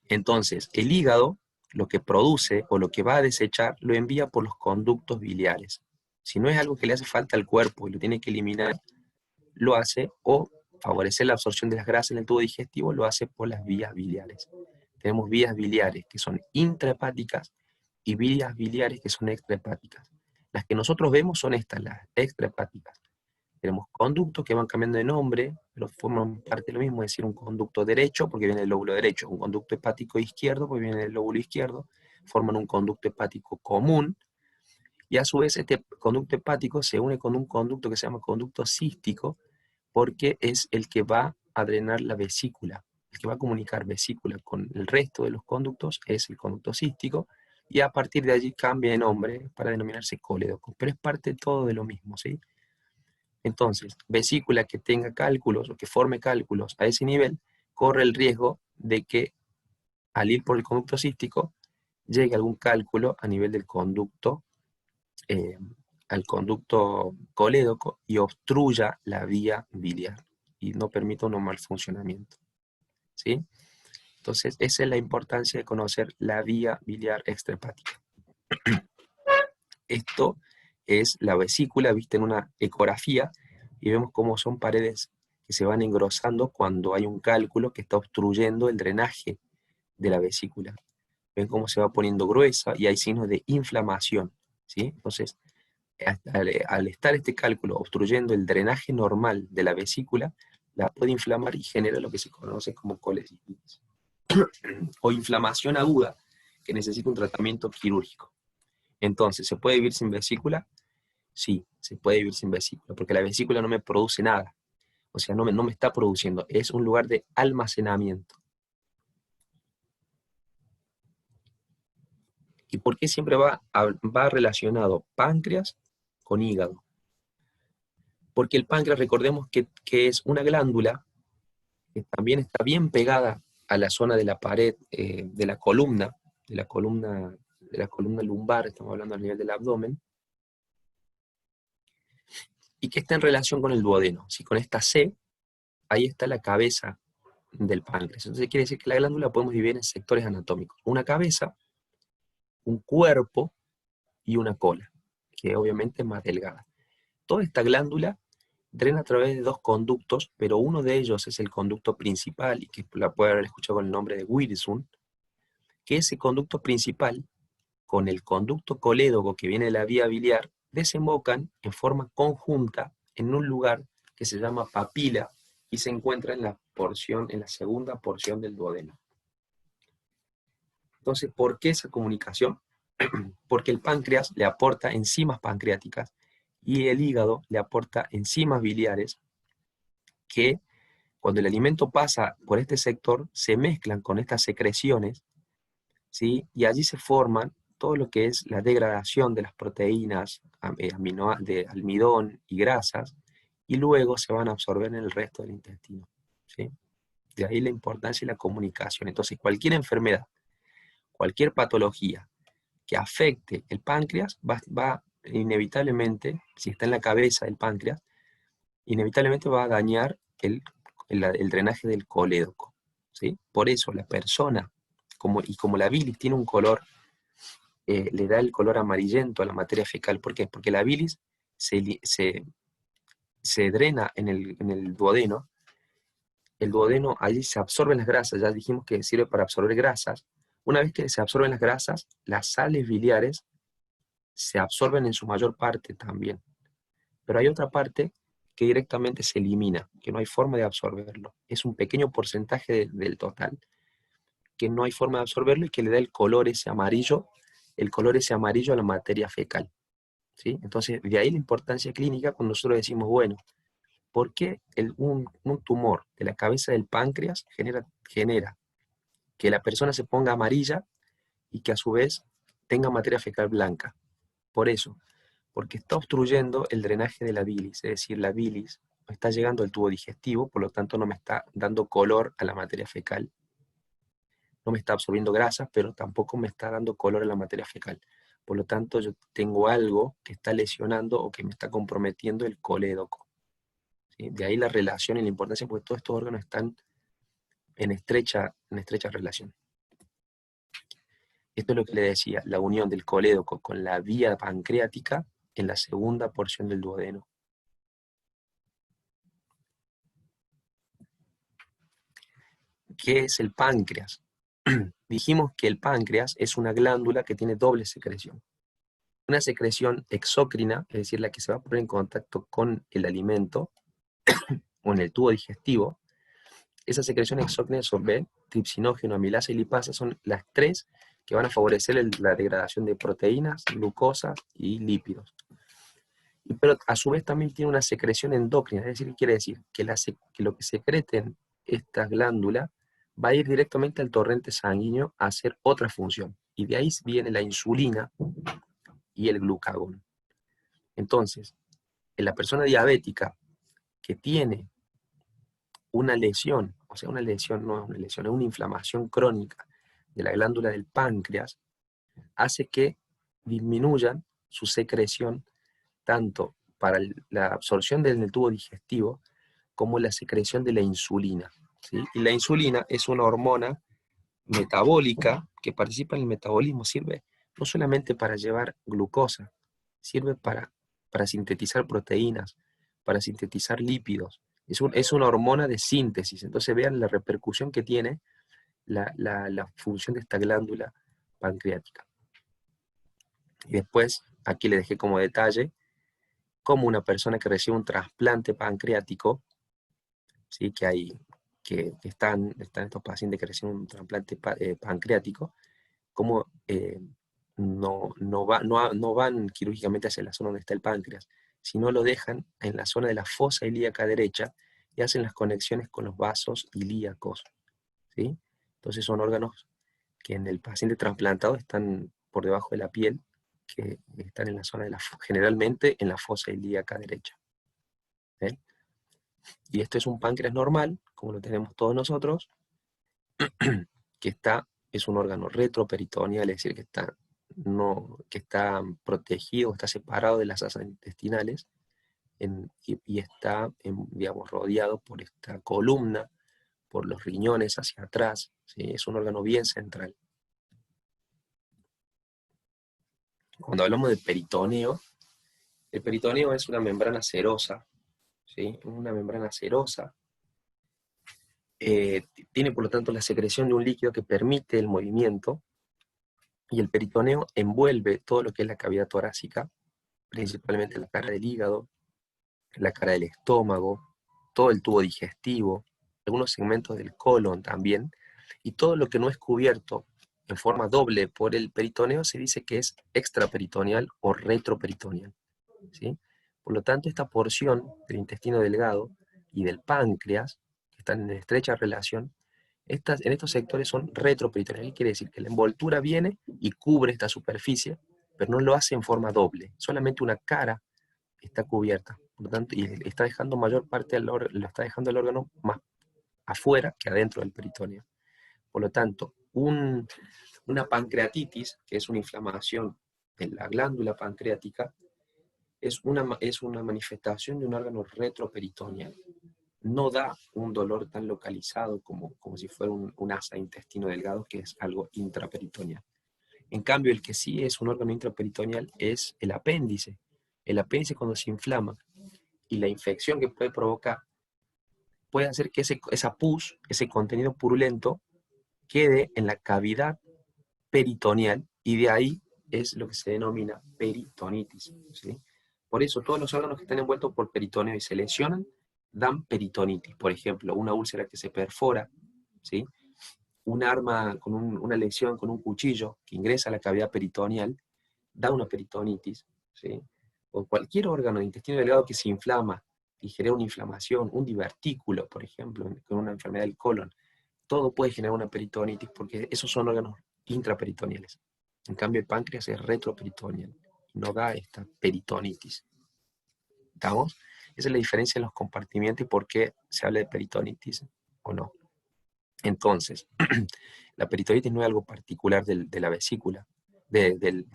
Entonces, el hígado lo que produce o lo que va a desechar lo envía por los conductos biliares. Si no es algo que le hace falta al cuerpo y lo tiene que eliminar, lo hace, o favorecer la absorción de las grasas en el tubo digestivo, lo hace por las vías biliares. Tenemos vías biliares que son intrahepáticas y vías biliares que son extrahepáticas. Las que nosotros vemos son estas, las extrahepáticas. Tenemos conductos que van cambiando de nombre, pero forman parte de lo mismo, es decir, un conducto derecho, porque viene del lóbulo derecho, un conducto hepático izquierdo, porque viene del lóbulo izquierdo, forman un conducto hepático común, y a su vez este conducto hepático se une con un conducto que se llama conducto cístico, porque es el que va a drenar la vesícula, el que va a comunicar vesícula con el resto de los conductos es el conducto cístico, y a partir de allí cambia de nombre para denominarse colédoco, pero es parte todo de lo mismo, ¿sí? Entonces, vesícula que tenga cálculos o que forme cálculos a ese nivel, corre el riesgo de que al ir por el conducto cístico llegue algún cálculo a nivel del conducto, al conducto colédoco y obstruya la vía biliar y no permita un normal funcionamiento, ¿sí? Entonces, esa es la importancia de conocer la vía biliar extrahepática. Esto es la vesícula vista en una ecografía y vemos cómo son paredes que se van engrosando cuando hay un cálculo que está obstruyendo el drenaje de la vesícula. Ven cómo se va poniendo gruesa y hay signos de inflamación, ¿sí? Entonces, al estar este cálculo obstruyendo el drenaje normal de la vesícula, la puede inflamar y genera lo que se conoce como colecistitis o inflamación aguda que necesita un tratamiento quirúrgico. Entonces, ¿se puede vivir sin vesícula? Sí, se puede vivir sin vesícula, porque la vesícula no me produce nada. O sea, no me está produciendo, es un lugar de almacenamiento. ¿Y por qué siempre va relacionado páncreas con hígado? Porque el páncreas, recordemos que es una glándula que también está bien pegada a la zona de la pared de la columna lumbar, estamos hablando a nivel del abdomen, y que está en relación con el duodeno. Si con esta C, ahí está la cabeza del páncreas. Entonces quiere decir que la glándula podemos dividir en sectores anatómicos. Una cabeza, un cuerpo y una cola, que obviamente es más delgada. Toda esta glándula drena a través de dos conductos, pero uno de ellos es el conducto principal, y que la puede haber escuchado con el nombre de Wirsung, que ese conducto principal, con el conducto colédoco que viene de la vía biliar, desembocan en forma conjunta en un lugar que se llama papila y se encuentra en la segunda porción del duodeno. Entonces, ¿por qué esa comunicación? Porque el páncreas le aporta enzimas pancreáticas y el hígado le aporta enzimas biliares que, cuando el alimento pasa por este sector, se mezclan con estas secreciones, ¿sí? Y allí se forman todo lo que es la degradación de las proteínas de almidón y grasas, y luego se van a absorber en el resto del intestino, ¿sí? De ahí la importancia de la comunicación. Entonces, cualquier enfermedad, cualquier patología que afecte el páncreas va inevitablemente, si está en la cabeza del páncreas, inevitablemente va a dañar el drenaje del colédoco, ¿sí? Por eso la persona, como la bilis tiene un color, le da el color amarillento a la materia fecal. ¿Por qué? Porque la bilis se drena en el duodeno. El duodeno, allí se absorben las grasas, ya dijimos que sirve para absorber grasas. Una vez que se absorben las grasas, las sales biliares se absorben en su mayor parte también. Pero hay otra parte que directamente se elimina, que no hay forma de absorberlo. Es un pequeño porcentaje del total, que no hay forma de absorberlo y que le da el color ese amarillo a la materia fecal, ¿sí? Entonces, de ahí la importancia clínica cuando nosotros decimos, bueno, ¿por qué un tumor de la cabeza del páncreas genera que la persona se ponga amarilla y que a su vez tenga materia fecal blanca? Por eso, porque está obstruyendo el drenaje de la bilis, es decir, la bilis está llegando al tubo digestivo, por lo tanto no me está dando color a la materia fecal. No me está absorbiendo grasas, pero tampoco me está dando color a la materia fecal. Por lo tanto, yo tengo algo que está lesionando o que me está comprometiendo el colédoco, ¿sí? De ahí la relación y la importancia, porque todos estos órganos están en estrecha relación. Esto es lo que le decía, la unión del colédoco con la vía pancreática en la segunda porción del duodeno. ¿Qué es el páncreas? Dijimos que el páncreas es una glándula que tiene doble secreción. Una secreción exócrina, es decir, la que se va a poner en contacto con el alimento o en el tubo digestivo. Esa secreción exócrina son B, tripsinógeno, amilasa y lipasa, son las tres que van a favorecer la degradación de proteínas, glucosa y lípidos. Pero a su vez también tiene una secreción endocrina, es decir, quiere decir que lo que secreten estas glándulas va a ir directamente al torrente sanguíneo a hacer otra función. Y de ahí viene la insulina y el glucagón. Entonces, en la persona diabética que tiene una lesión, o sea, una lesión no es una lesión, es una inflamación crónica de la glándula del páncreas, hace que disminuyan su secreción tanto para la absorción del tubo digestivo como la secreción de la insulina, ¿sí? Y la insulina es una hormona metabólica que participa en el metabolismo, sirve no solamente para llevar glucosa, sirve para sintetizar proteínas, para sintetizar lípidos. Es una hormona de síntesis. Entonces vean la repercusión que tiene la función de esta glándula pancreática. Y después, aquí le dejé como detalle, como una persona que recibe un trasplante pancreático, ¿sí? que están estos pacientes que reciben un trasplante pancreático, como no van quirúrgicamente hacia la zona donde está el páncreas, sino lo dejan en la zona de la fosa ilíaca derecha y hacen las conexiones con los vasos ilíacos, ¿sí? Entonces son órganos que en el paciente trasplantado están por debajo de la piel, que están en la zona generalmente en la fosa ilíaca derecha. ¿Sí? Y esto es un páncreas normal, como lo tenemos todos nosotros, que es un órgano retroperitoneal, es decir, que está protegido, está separado de las asas intestinales, y está, digamos, rodeado por esta columna, por los riñones hacia atrás, ¿sí? Es un órgano bien central. Cuando hablamos de peritoneo, el peritoneo es una membrana serosa, ¿sí? Una membrana serosa. Tiene por lo tanto la secreción de un líquido que permite el movimiento, y el peritoneo envuelve todo lo que es la cavidad torácica, principalmente la cara del hígado, la cara del estómago, todo el tubo digestivo, algunos segmentos del colon también, y todo lo que no es cubierto en forma doble por el peritoneo se dice que es extraperitoneal o retroperitoneal, ¿sí? Por lo tanto, esta porción del intestino delgado y del páncreas, que están en estrecha relación, en estos sectores son retroperitoneales. Quiere decir que la envoltura viene y cubre esta superficie, pero no lo hace en forma doble, solamente una cara está cubierta. por lo tanto, y está dejando mayor parte del órgano, lo está dejando el órgano más afuera que adentro del peritoneo. Por lo tanto, una pancreatitis, que es una inflamación en la glándula pancreática, es una manifestación de un órgano retroperitoneal. No da un dolor tan localizado como si fuera un asa intestino delgado, que es algo intraperitoneal. En cambio, el que sí es un órgano intraperitoneal es el apéndice. El apéndice, cuando se inflama y la infección que puede provocar puede hacer que esa pus, ese contenido purulento, quede en la cavidad peritoneal, y de ahí es lo que se denomina peritonitis, ¿sí? Por eso todos los órganos que están envueltos por peritoneo y se lesionan, dan peritonitis. Por ejemplo, una úlcera que se perfora, ¿sí? Un arma con una lesión con un cuchillo que ingresa a la cavidad peritoneal, da una peritonitis, ¿sí? O cualquier órgano de intestino delgado que se inflama y genera una inflamación, un divertículo, por ejemplo, con una enfermedad del colon, todo puede generar una peritonitis porque esos son órganos intraperitoneales. En cambio, el páncreas es retroperitoneal, no da esta peritonitis. ¿Estamos? Esa es la diferencia en los compartimientos y por qué se habla de peritonitis o no. Entonces, la peritonitis no es algo particular de la vesícula, del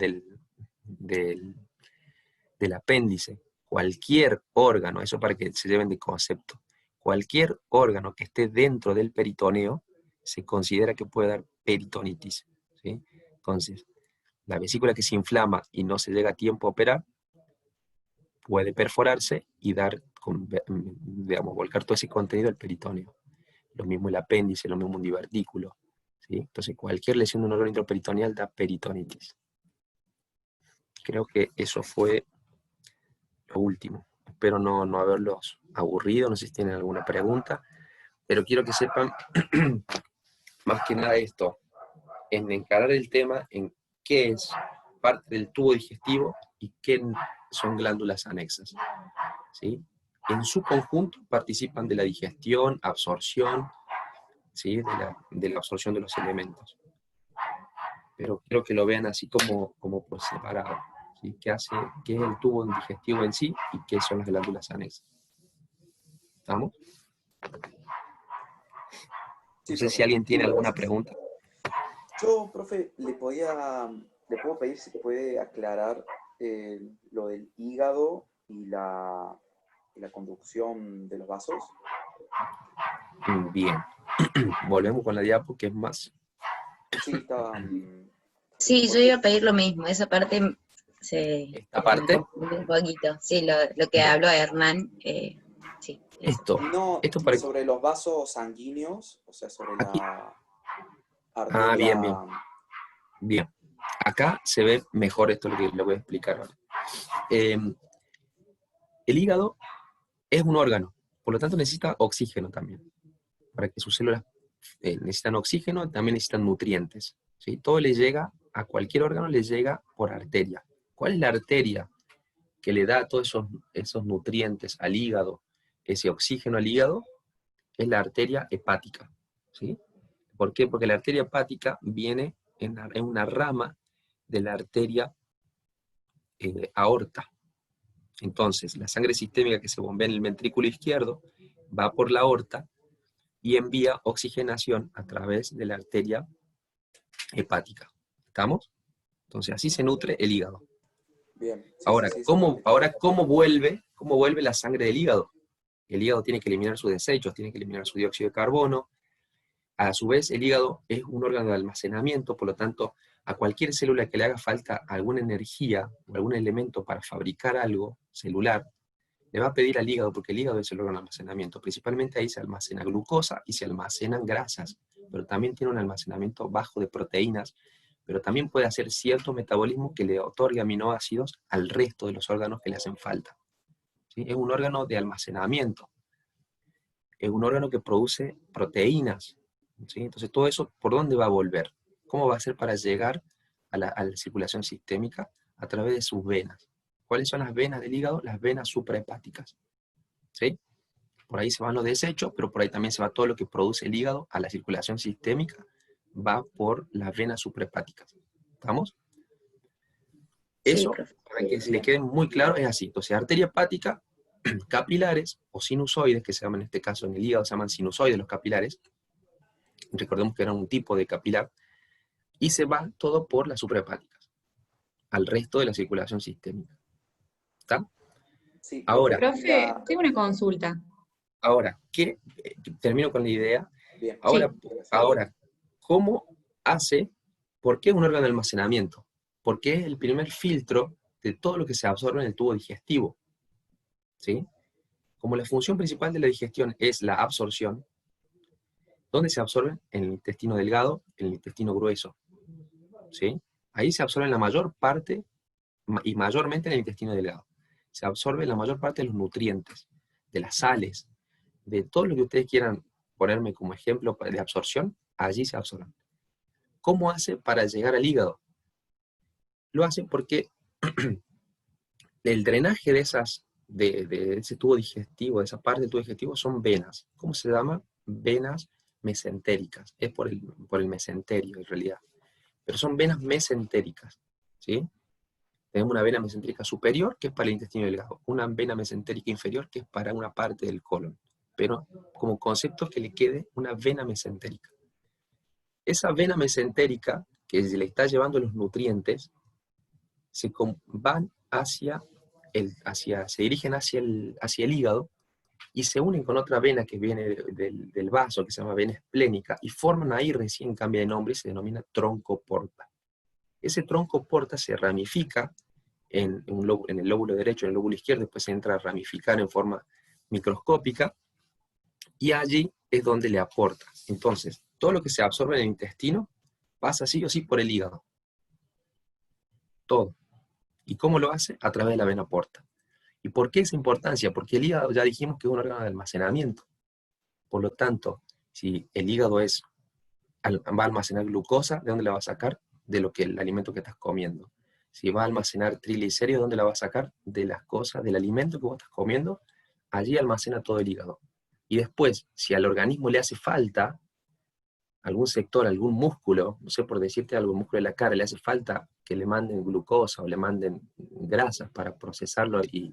apéndice. Cualquier órgano, eso para que se lleven de concepto, cualquier órgano que esté dentro del peritoneo se considera que puede dar peritonitis, ¿sí? Entonces, la vesícula que se inflama y no se llega a tiempo a operar, puede perforarse y dar, digamos, volcar todo ese contenido al peritoneo. Lo mismo el apéndice, lo mismo un divertículo, ¿sí? Entonces, cualquier lesión de un órgano intraperitoneal da peritonitis. Creo que eso fue lo último. Espero no haberlos aburrido, no sé si tienen alguna pregunta, pero quiero que sepan más que nada esto, en encarar el tema en qué es parte del tubo digestivo y qué son glándulas anexas, ¿sí? En su conjunto participan de la digestión, absorción, ¿sí? de la absorción de los elementos. Pero quiero que lo vean así como por separado, ¿sí? ¿Qué es el tubo digestivo en sí y qué son las glándulas anexas? ¿Estamos? Sí, No sé si profe. alguien tiene alguna pregunta. Yo, profe, le puedo pedir si puede aclarar lo del hígado y la conducción de los vasos. Bien. Volvemos con la diapo, que es más. Sí, está... Sí, yo iba a pedir lo mismo, esa parte ¿Esta parte? me confundí un poquito. Sí, lo que Bien. habló Hernán, sí. Eso. No, Esto para... sobre los vasos sanguíneos, o sea, sobre Aquí. la arteria... Bien. Bien. Acá se ve mejor esto lo que le voy a explicar ahora. El hígado es un órgano, por lo tanto necesita oxígeno también. Para que sus células necesitan oxígeno, también necesitan nutrientes, ¿sí? Todo le llega, a cualquier órgano le llega por arteria. ¿Cuál es la arteria que le da todos esos nutrientes al hígado, ese oxígeno al hígado? Es la arteria hepática, ¿sí? ¿Por qué? Porque la arteria hepática viene en una rama de la arteria aorta. Entonces, la sangre sistémica que se bombea en el ventrículo izquierdo va por la aorta y envía oxigenación a través de la arteria hepática. ¿Estamos? Entonces, así se nutre el hígado. Bien. Sí, Ahora, sí, ¿cómo vuelve la sangre del hígado? El hígado tiene que eliminar sus desechos, tiene que eliminar su dióxido de carbono. A su vez, el hígado es un órgano de almacenamiento, por lo tanto, a cualquier célula que le haga falta alguna energía o algún elemento para fabricar algo celular, le va a pedir al hígado, porque el hígado es el órgano de almacenamiento. Principalmente ahí se almacena glucosa y se almacenan grasas, pero también tiene un almacenamiento bajo de proteínas, pero también puede hacer cierto metabolismo que le otorgue aminoácidos al resto de los órganos que le hacen falta, ¿sí? Es un órgano de almacenamiento. Es un órgano que produce proteínas, ¿sí? Entonces todo eso, ¿por dónde va a volver? ¿Cómo va a ser para llegar a la circulación sistémica? A través de sus venas. ¿Cuáles son las venas del hígado? Las venas suprahepáticas, ¿sí? Por ahí se van los desechos, pero por ahí también se va todo lo que produce el hígado a la circulación sistémica, va por las venas suprahepáticas. ¿Estamos? Sí, Eso, profe. para que se le quede muy claro, es así. Entonces, arteria hepática capilares o sinusoides, que se llaman en este caso en el hígado, se llaman sinusoides los capilares. Recordemos que eran un tipo de capilar, y se va todo por las suprahepáticas, al resto de la circulación sistémica. ¿Está? Sí, Ahora, Profe, tengo una consulta. termino con la idea. bien. Ahora, Sí. ahora, ¿cómo hace? ¿Por qué es un órgano de almacenamiento? Porque es el primer filtro de todo lo que se absorbe en el tubo digestivo. ¿Sí? Como la función principal de la digestión es la absorción, ¿dónde se absorben? En el intestino delgado, en el intestino grueso. ¿Sí? Ahí se absorben la mayor parte, y mayormente en el intestino delgado. Se absorbe la mayor parte de los nutrientes, de las sales, de todo lo que ustedes quieran ponerme como ejemplo de absorción, allí se absorben. ¿Cómo hace para llegar al hígado? Lo hace porque el drenaje de ese tubo digestivo, de esa parte del tubo digestivo, son venas. ¿Cómo se llama? Venas mesentéricas. Es por el mesenterio, en realidad. Pero son venas mesentéricas, ¿sí? Tenemos una vena mesentérica superior, que es para el intestino delgado. Una vena mesentérica inferior, que es para una parte del colon. Pero como concepto que le quede una vena mesentérica. Esa vena mesentérica, que le está llevando los nutrientes, se dirigen hacia el hígado y se unen con otra vena que viene del vaso, que se llama vena esplénica, y forman ahí, recién cambia de nombre y se denomina tronco porta. Ese tronco porta se ramifica en el lóbulo derecho, en el lóbulo izquierdo, después se entra a ramificar en forma microscópica, y allí es donde le aporta. Entonces, todo lo que se absorbe en el intestino pasa sí o sí por el hígado. Todo. ¿Y cómo lo hace? A través de la vena porta. ¿Y por qué esa importancia? Porque el hígado ya dijimos que es un órgano de almacenamiento. Por lo tanto, si el hígado va a almacenar glucosa, ¿de dónde la va a sacar? De el alimento que estás comiendo. Si va a almacenar triglicéridos, ¿de dónde la va a sacar? De las cosas, del alimento que vos estás comiendo. Allí almacena todo el hígado. Y después, si al organismo le hace falta algún sector, algún músculo, no sé, por decirte algo, músculo de la cara, le hace falta que le manden glucosa o le manden grasas para procesarlo y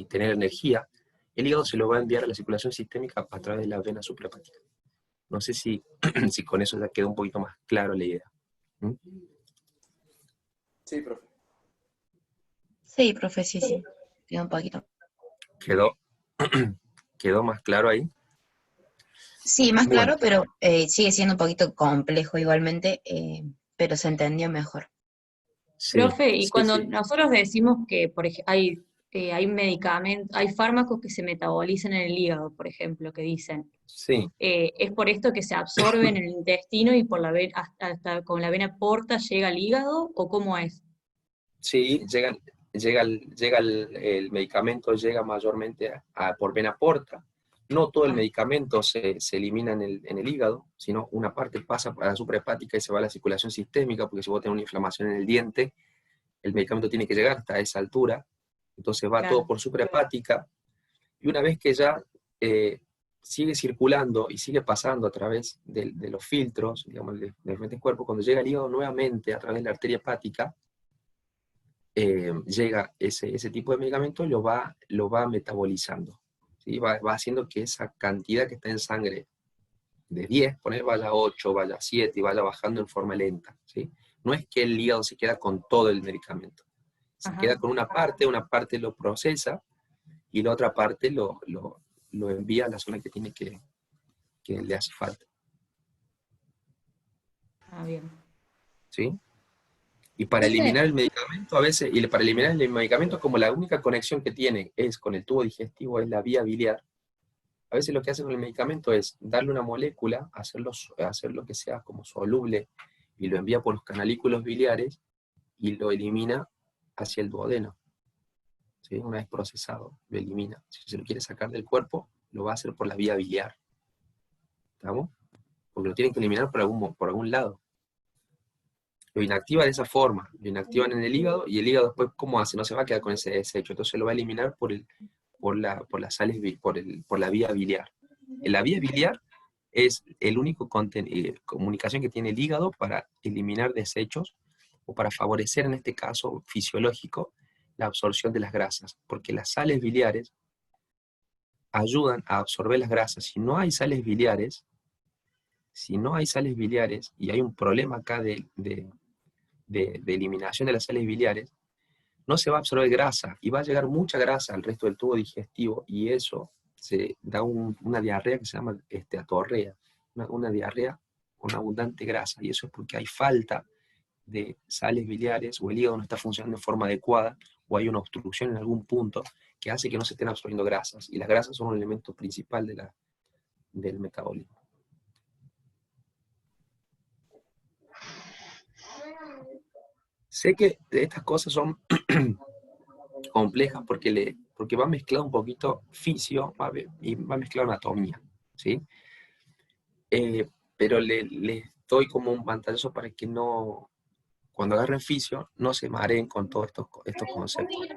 tener energía, el hígado se lo va a enviar a la circulación sistémica a través de la vena suprahepática. No sé si, si con eso ya quedó un poquito más claro la idea. ¿Mm? Sí, profe. Sí, profe, sí. Queda un poquito. ¿Quedó más claro ahí? Sí, más Bueno, claro, pero sigue siendo un poquito complejo igualmente, pero se entendió mejor. sí, Profe, y sí, cuando sí. nosotros decimos que por hay medicamentos, hay fármacos que se metabolizan en el hígado, por ejemplo, que dicen, Sí, es por esto que se absorben en el intestino y por la vena, hasta con la vena porta llega al hígado, ¿o cómo es? sí, el medicamento llega mayormente por vena porta. No todo el Ah, medicamento se elimina en el hígado, sino una parte pasa a la suprahepática y se va a la circulación sistémica, porque si vos tenés una inflamación en el diente, el medicamento tiene que llegar hasta esa altura, entonces va todo claro. por suprahepática, y una vez que ya sigue circulando y sigue pasando a través de los filtros, digamos, de diferentes cuerpos, cuando llega al hígado nuevamente a través de la arteria hepática, llega ese tipo de medicamento, lo va metabolizando, ¿sí? Va haciendo que esa cantidad que está en sangre de 10, vaya a 8, vaya a 7 y vaya bajando en forma lenta, ¿sí? No es que el hígado se queda con todo el medicamento, se Ajá. queda con una parte lo procesa y la otra parte lo envía a la zona que le hace falta, Ah, bien. ¿sí? Y para Profe, eliminar el medicamento, a veces, para eliminar el medicamento, como la única conexión que tiene es con el tubo digestivo, es la vía biliar, a veces lo que hace con el medicamento es darle una molécula, hacerlo que sea como soluble, y lo envía por los canalículos biliares, y lo elimina hacia el duodeno, ¿sí? Una vez procesado, lo elimina. Si se lo quiere sacar del cuerpo, lo va a hacer por la vía biliar, ¿estamos? Porque lo tienen que eliminar por algún lado. Lo inactiva de esa forma, lo inactivan en el hígado, y el hígado después, ¿cómo hace? No se va a quedar con ese desecho, entonces lo va a eliminar por las sales, por la vía biliar. La vía biliar es el único comunicación que tiene el hígado para eliminar desechos, o para favorecer, en este caso fisiológico, la absorción de las grasas, porque las sales biliares ayudan a absorber las grasas. Si no hay sales biliares, y hay un problema acá de eliminación de las sales biliares, no se va a absorber grasa y va a llegar mucha grasa al resto del tubo digestivo y eso se da una diarrea que se llama atorrea, una diarrea con abundante grasa, y eso es porque hay falta de sales biliares o el hígado no está funcionando de forma adecuada o hay una obstrucción en algún punto que hace que no se estén absorbiendo grasas, y las grasas son un elemento principal del metabolismo. Sé que estas cosas son complejas porque va mezclado un poquito fisio y va mezclado anatomía, ¿sí? Pero les doy como un pantallazo para que no, cuando agarren fisio, no se mareen con todos estos conceptos. ¿Sí?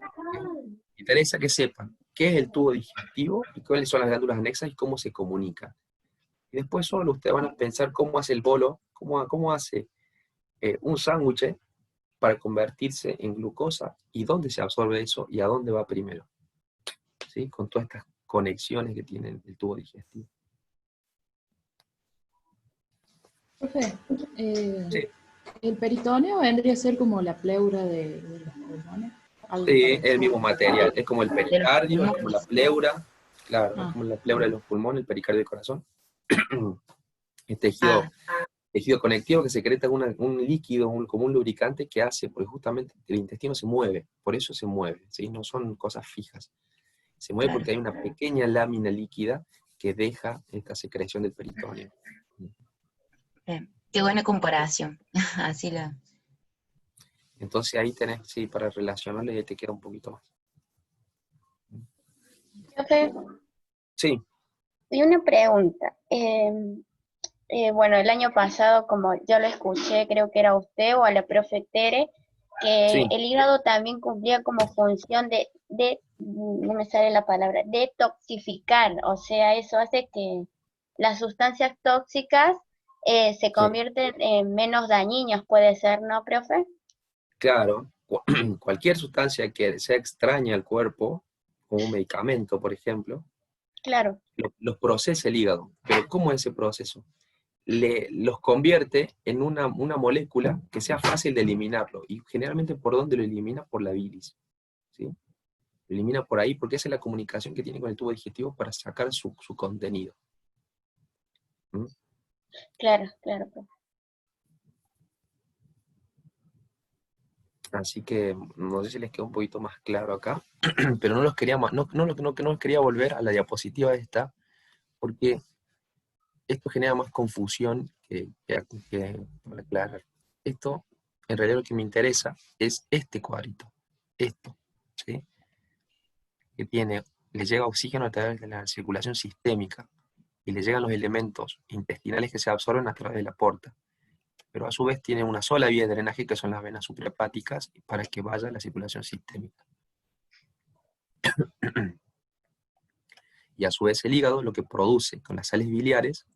Me interesa que sepan qué es el tubo digestivo y cuáles son las glándulas anexas y cómo se comunican. Y después solo ustedes van a pensar cómo hace el bolo, cómo hace un sándwich para convertirse en glucosa y dónde se absorbe eso y a dónde va primero, ¿sí? Con todas estas conexiones que tiene el tubo digestivo. Profe, Sí. el peritoneo vendría a ser como la pleura de los pulmones. Algo Sí, es parecido. el mismo material, es como el pericardio, es como la pleura, claro, es Ah, como la pleura de los pulmones, el pericardio del corazón. Es Ah, tejido conectivo que secreta un líquido, como un lubricante que hace, porque justamente el intestino se mueve, por eso se mueve, ¿sí? No son cosas fijas. Se mueve claro. porque hay una pequeña lámina líquida que deja esta secreción del peritoneo. Bien. Qué buena comparación. Así la. Entonces ahí tenés, sí, para relacionarlo y te queda un poquito más. Profe, Sí, y una pregunta. Bueno, el año pasado, como yo lo escuché, creo que era a usted o a la profe Tere, que sí, el hígado también cumplía como función no me sale la palabra, detoxificar. O sea, eso hace que las sustancias tóxicas se sí. convierten en menos dañinas, puede ser, ¿no, profe? Claro, cualquier sustancia que sea extraña al cuerpo, como un medicamento, por ejemplo, Claro, los procesa el hígado. Pero ¿cómo es ese proceso? Los convierte en una molécula que sea fácil de eliminarlo. Y generalmente, ¿por dónde lo elimina? Por la bilis, ¿sí? Lo elimina por ahí porque esa es la comunicación que tiene con el tubo digestivo para sacar su contenido. ¿Mm? claro, claro, profe. Así que no sé si les quedó un poquito más claro acá, pero no los quería, no los quería volver a la diapositiva esta, porque esto genera más confusión para aclarar. Esto, en realidad lo que me interesa es este cuadrito, esto, ¿sí? Que le llega oxígeno a través de la circulación sistémica y le llegan los elementos intestinales que se absorben a través de la porta, pero a su vez tiene una sola vía de drenaje que son las venas suprahepáticas para que vaya la circulación sistémica. Y a su vez el hígado lo que produce con las sales biliares,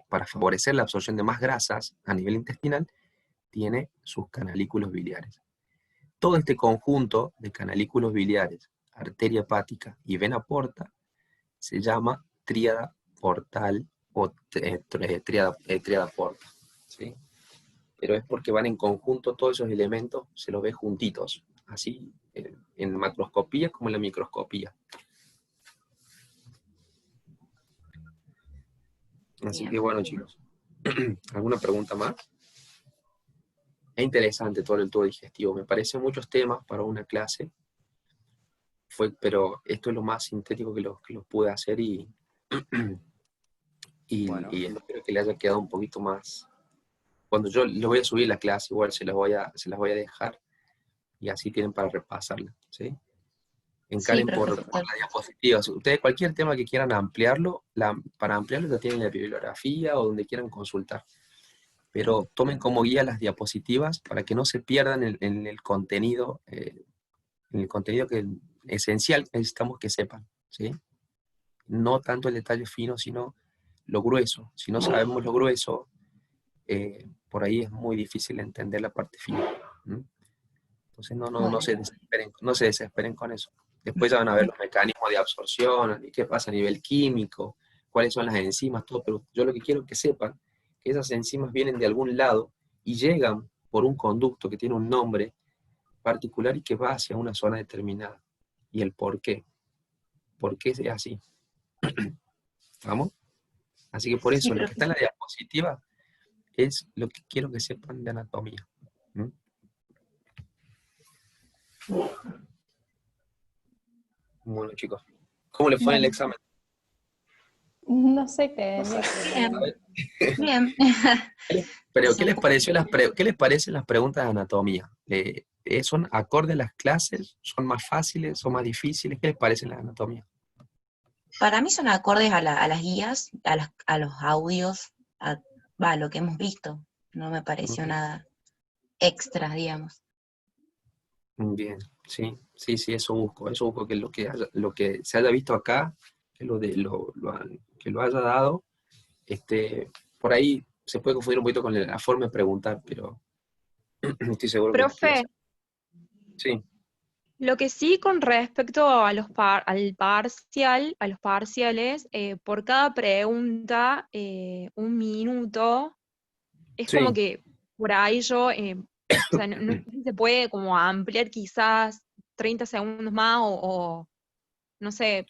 para favorecer la absorción de más grasas a nivel intestinal, tiene sus canalículos biliares. Todo este conjunto de canalículos biliares, arteria hepática y vena porta se llama tríada portal o tríada porta, ¿sí? Pero es porque van en conjunto todos esos elementos, se los ve juntitos, así en macroscopía como en la microscopía. Así Bien. que bueno, chicos, ¿alguna pregunta más? Es interesante todo el tubo digestivo, me parecen muchos temas para una clase, pero esto es lo más sintético que los pude hacer y Bueno, espero que le haya quedado un poquito más. Cuando yo les voy a subir la clase, igual se las voy a dejar y así tienen para repasarla, ¿sí? Sí, Encaren por profe. la diapositiva. Ustedes cualquier tema que quieran ampliarlo, para ampliarlo ya tienen la bibliografía o donde quieran consultar. Pero tomen como guía las diapositivas para que no se pierdan en el contenido que esencial que necesitamos que sepan, ¿sí? No tanto el detalle fino, sino lo grueso. Si no sabemos lo grueso, por ahí es muy difícil entender la parte fina. ¿Mm? Entonces no Bueno, se desesperen con eso. Después ya van a ver los mecanismos de absorción, y qué pasa a nivel químico, cuáles son las enzimas, todo, pero yo lo que quiero que sepan que esas enzimas vienen de algún lado y llegan por un conducto que tiene un nombre particular y que va hacia una zona determinada. Y el por qué. ¿Por qué es así? ¿Vamos? Así que por eso, Sí, lo que profe. está en la diapositiva es lo que quiero que sepan de anatomía. ¿Mm? Bueno, chicos, ¿cómo le fue en el Bueno, examen? no sé qué. Bien. Pero, ¿qué Son les pareció qué les parecen las preguntas de anatomía? ¿Son acordes a las clases? ¿Son más fáciles? ¿Son más difíciles? ¿Qué les parecen las de anatomía? Para mí son acordes a las guías, a los audios, a lo que hemos visto. No me pareció nada extra, digamos. Bien, sí, eso busco que lo que se haya visto acá, que que lo haya dado, por ahí se puede confundir un poquito con la forma de preguntar, pero estoy seguro que va a Profe, ser. Sí, lo que sí con respecto a al parcial, a los parciales, por cada pregunta, 1 minuto, es como sí. que por ahí yo, o sea, no sé si se puede como ampliar quizás 30 segundos más o no sé,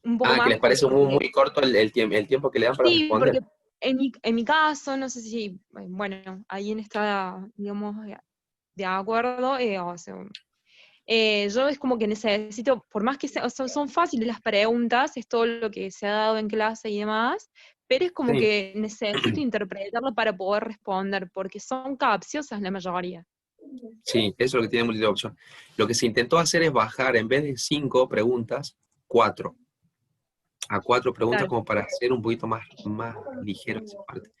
un poco Ah, que más, les parece muy, porque muy corto el tiempo que le dan para sí, responder. porque en mi caso, no sé si, bueno, alguien está, digamos, de acuerdo, o sea, yo es como que necesito, por más que son fáciles las preguntas, es todo lo que se ha dado en clase y demás, pero es como Sí, que necesito interpretarlo para poder responder, porque son capciosas la mayoría. sí, eso es lo que tiene múltiple opción. Lo que se intentó hacer es bajar, en vez de 5 preguntas, 4. A 4 preguntas Claro. como para hacer un poquito más ligero esa parte.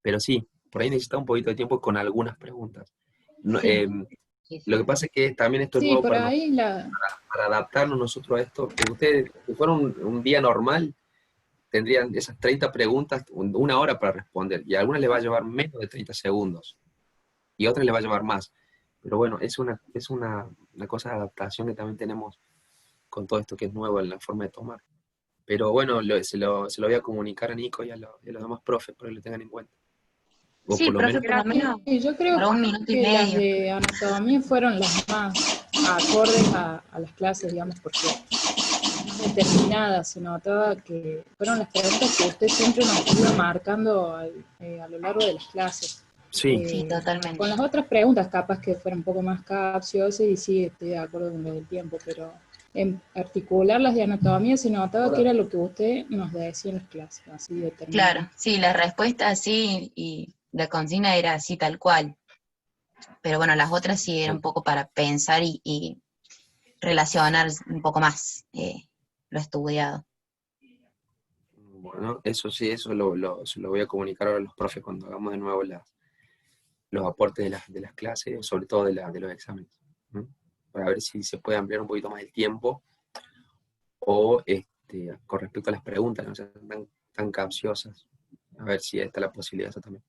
Pero sí, por ahí necesita un poquito de tiempo con algunas preguntas. No, Sí, sí, lo sí. que pasa es que también esto es Sí, nuevo por para nosotros, ahí para adaptarnos nosotros a esto. Que ustedes, si fuera un día normal, tendrían esas 30 preguntas, 1 hora para responder, y a algunas les va a llevar menos de 30 segundos, y a otras les va a llevar más. Pero bueno, es una cosa de adaptación que también tenemos con todo esto que es nuevo en la forma de tomar. Pero bueno, se lo voy a comunicar a Nico y a los demás profes para que lo tengan en cuenta. O Sí, por lo profe, menos, por lo menos sí, yo creo para 1 minuto y que las medio. de anatomía fueron las más acordes a las clases, digamos, porque más determinadas, se notaba que fueron las preguntas que usted siempre nos iba marcando a lo largo de las clases. sí, Sí, totalmente. Con las otras preguntas capaz que fueron un poco más capciosas y sí, estoy de acuerdo con lo del tiempo, pero en particular las de anatomía se notaba que era lo que usted nos decía en las clases, así determinado. Claro, sí, la respuesta sí y la consigna era así tal cual. Pero bueno, las otras sí era un poco para pensar y relacionar un poco más lo estudiado. bueno, eso sí, se lo voy a comunicar ahora a los profes cuando hagamos de nuevo los aportes de las clases, sobre todo de los exámenes. ¿Mm? Para ver si se puede ampliar un poquito más el tiempo o con respecto a las preguntas, no sean tan capciosas. A ver si está la posibilidad esa también.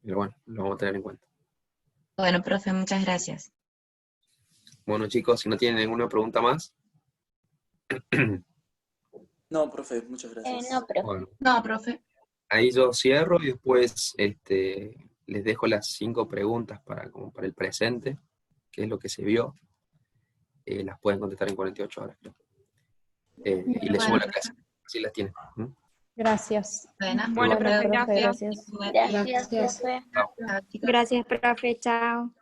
Pero bueno, lo vamos a tener en cuenta. Bueno, profe, muchas gracias. Bueno, chicos, si no tienen ninguna pregunta más, No, profe, muchas gracias. No, profe. bueno, No, profe. ahí yo cierro y después les dejo las 5 preguntas como para el presente, que es lo que se vio. Las pueden contestar en 48 horas. Creo. Y les subo Bueno, la clase, así las tienen. ¿Mm? Gracias. bueno, Bueno, Bueno, profe, profe, gracias. gracias. Gracias, Gracias. profe. chao. chao, chicos. Gracias, profe. Chao.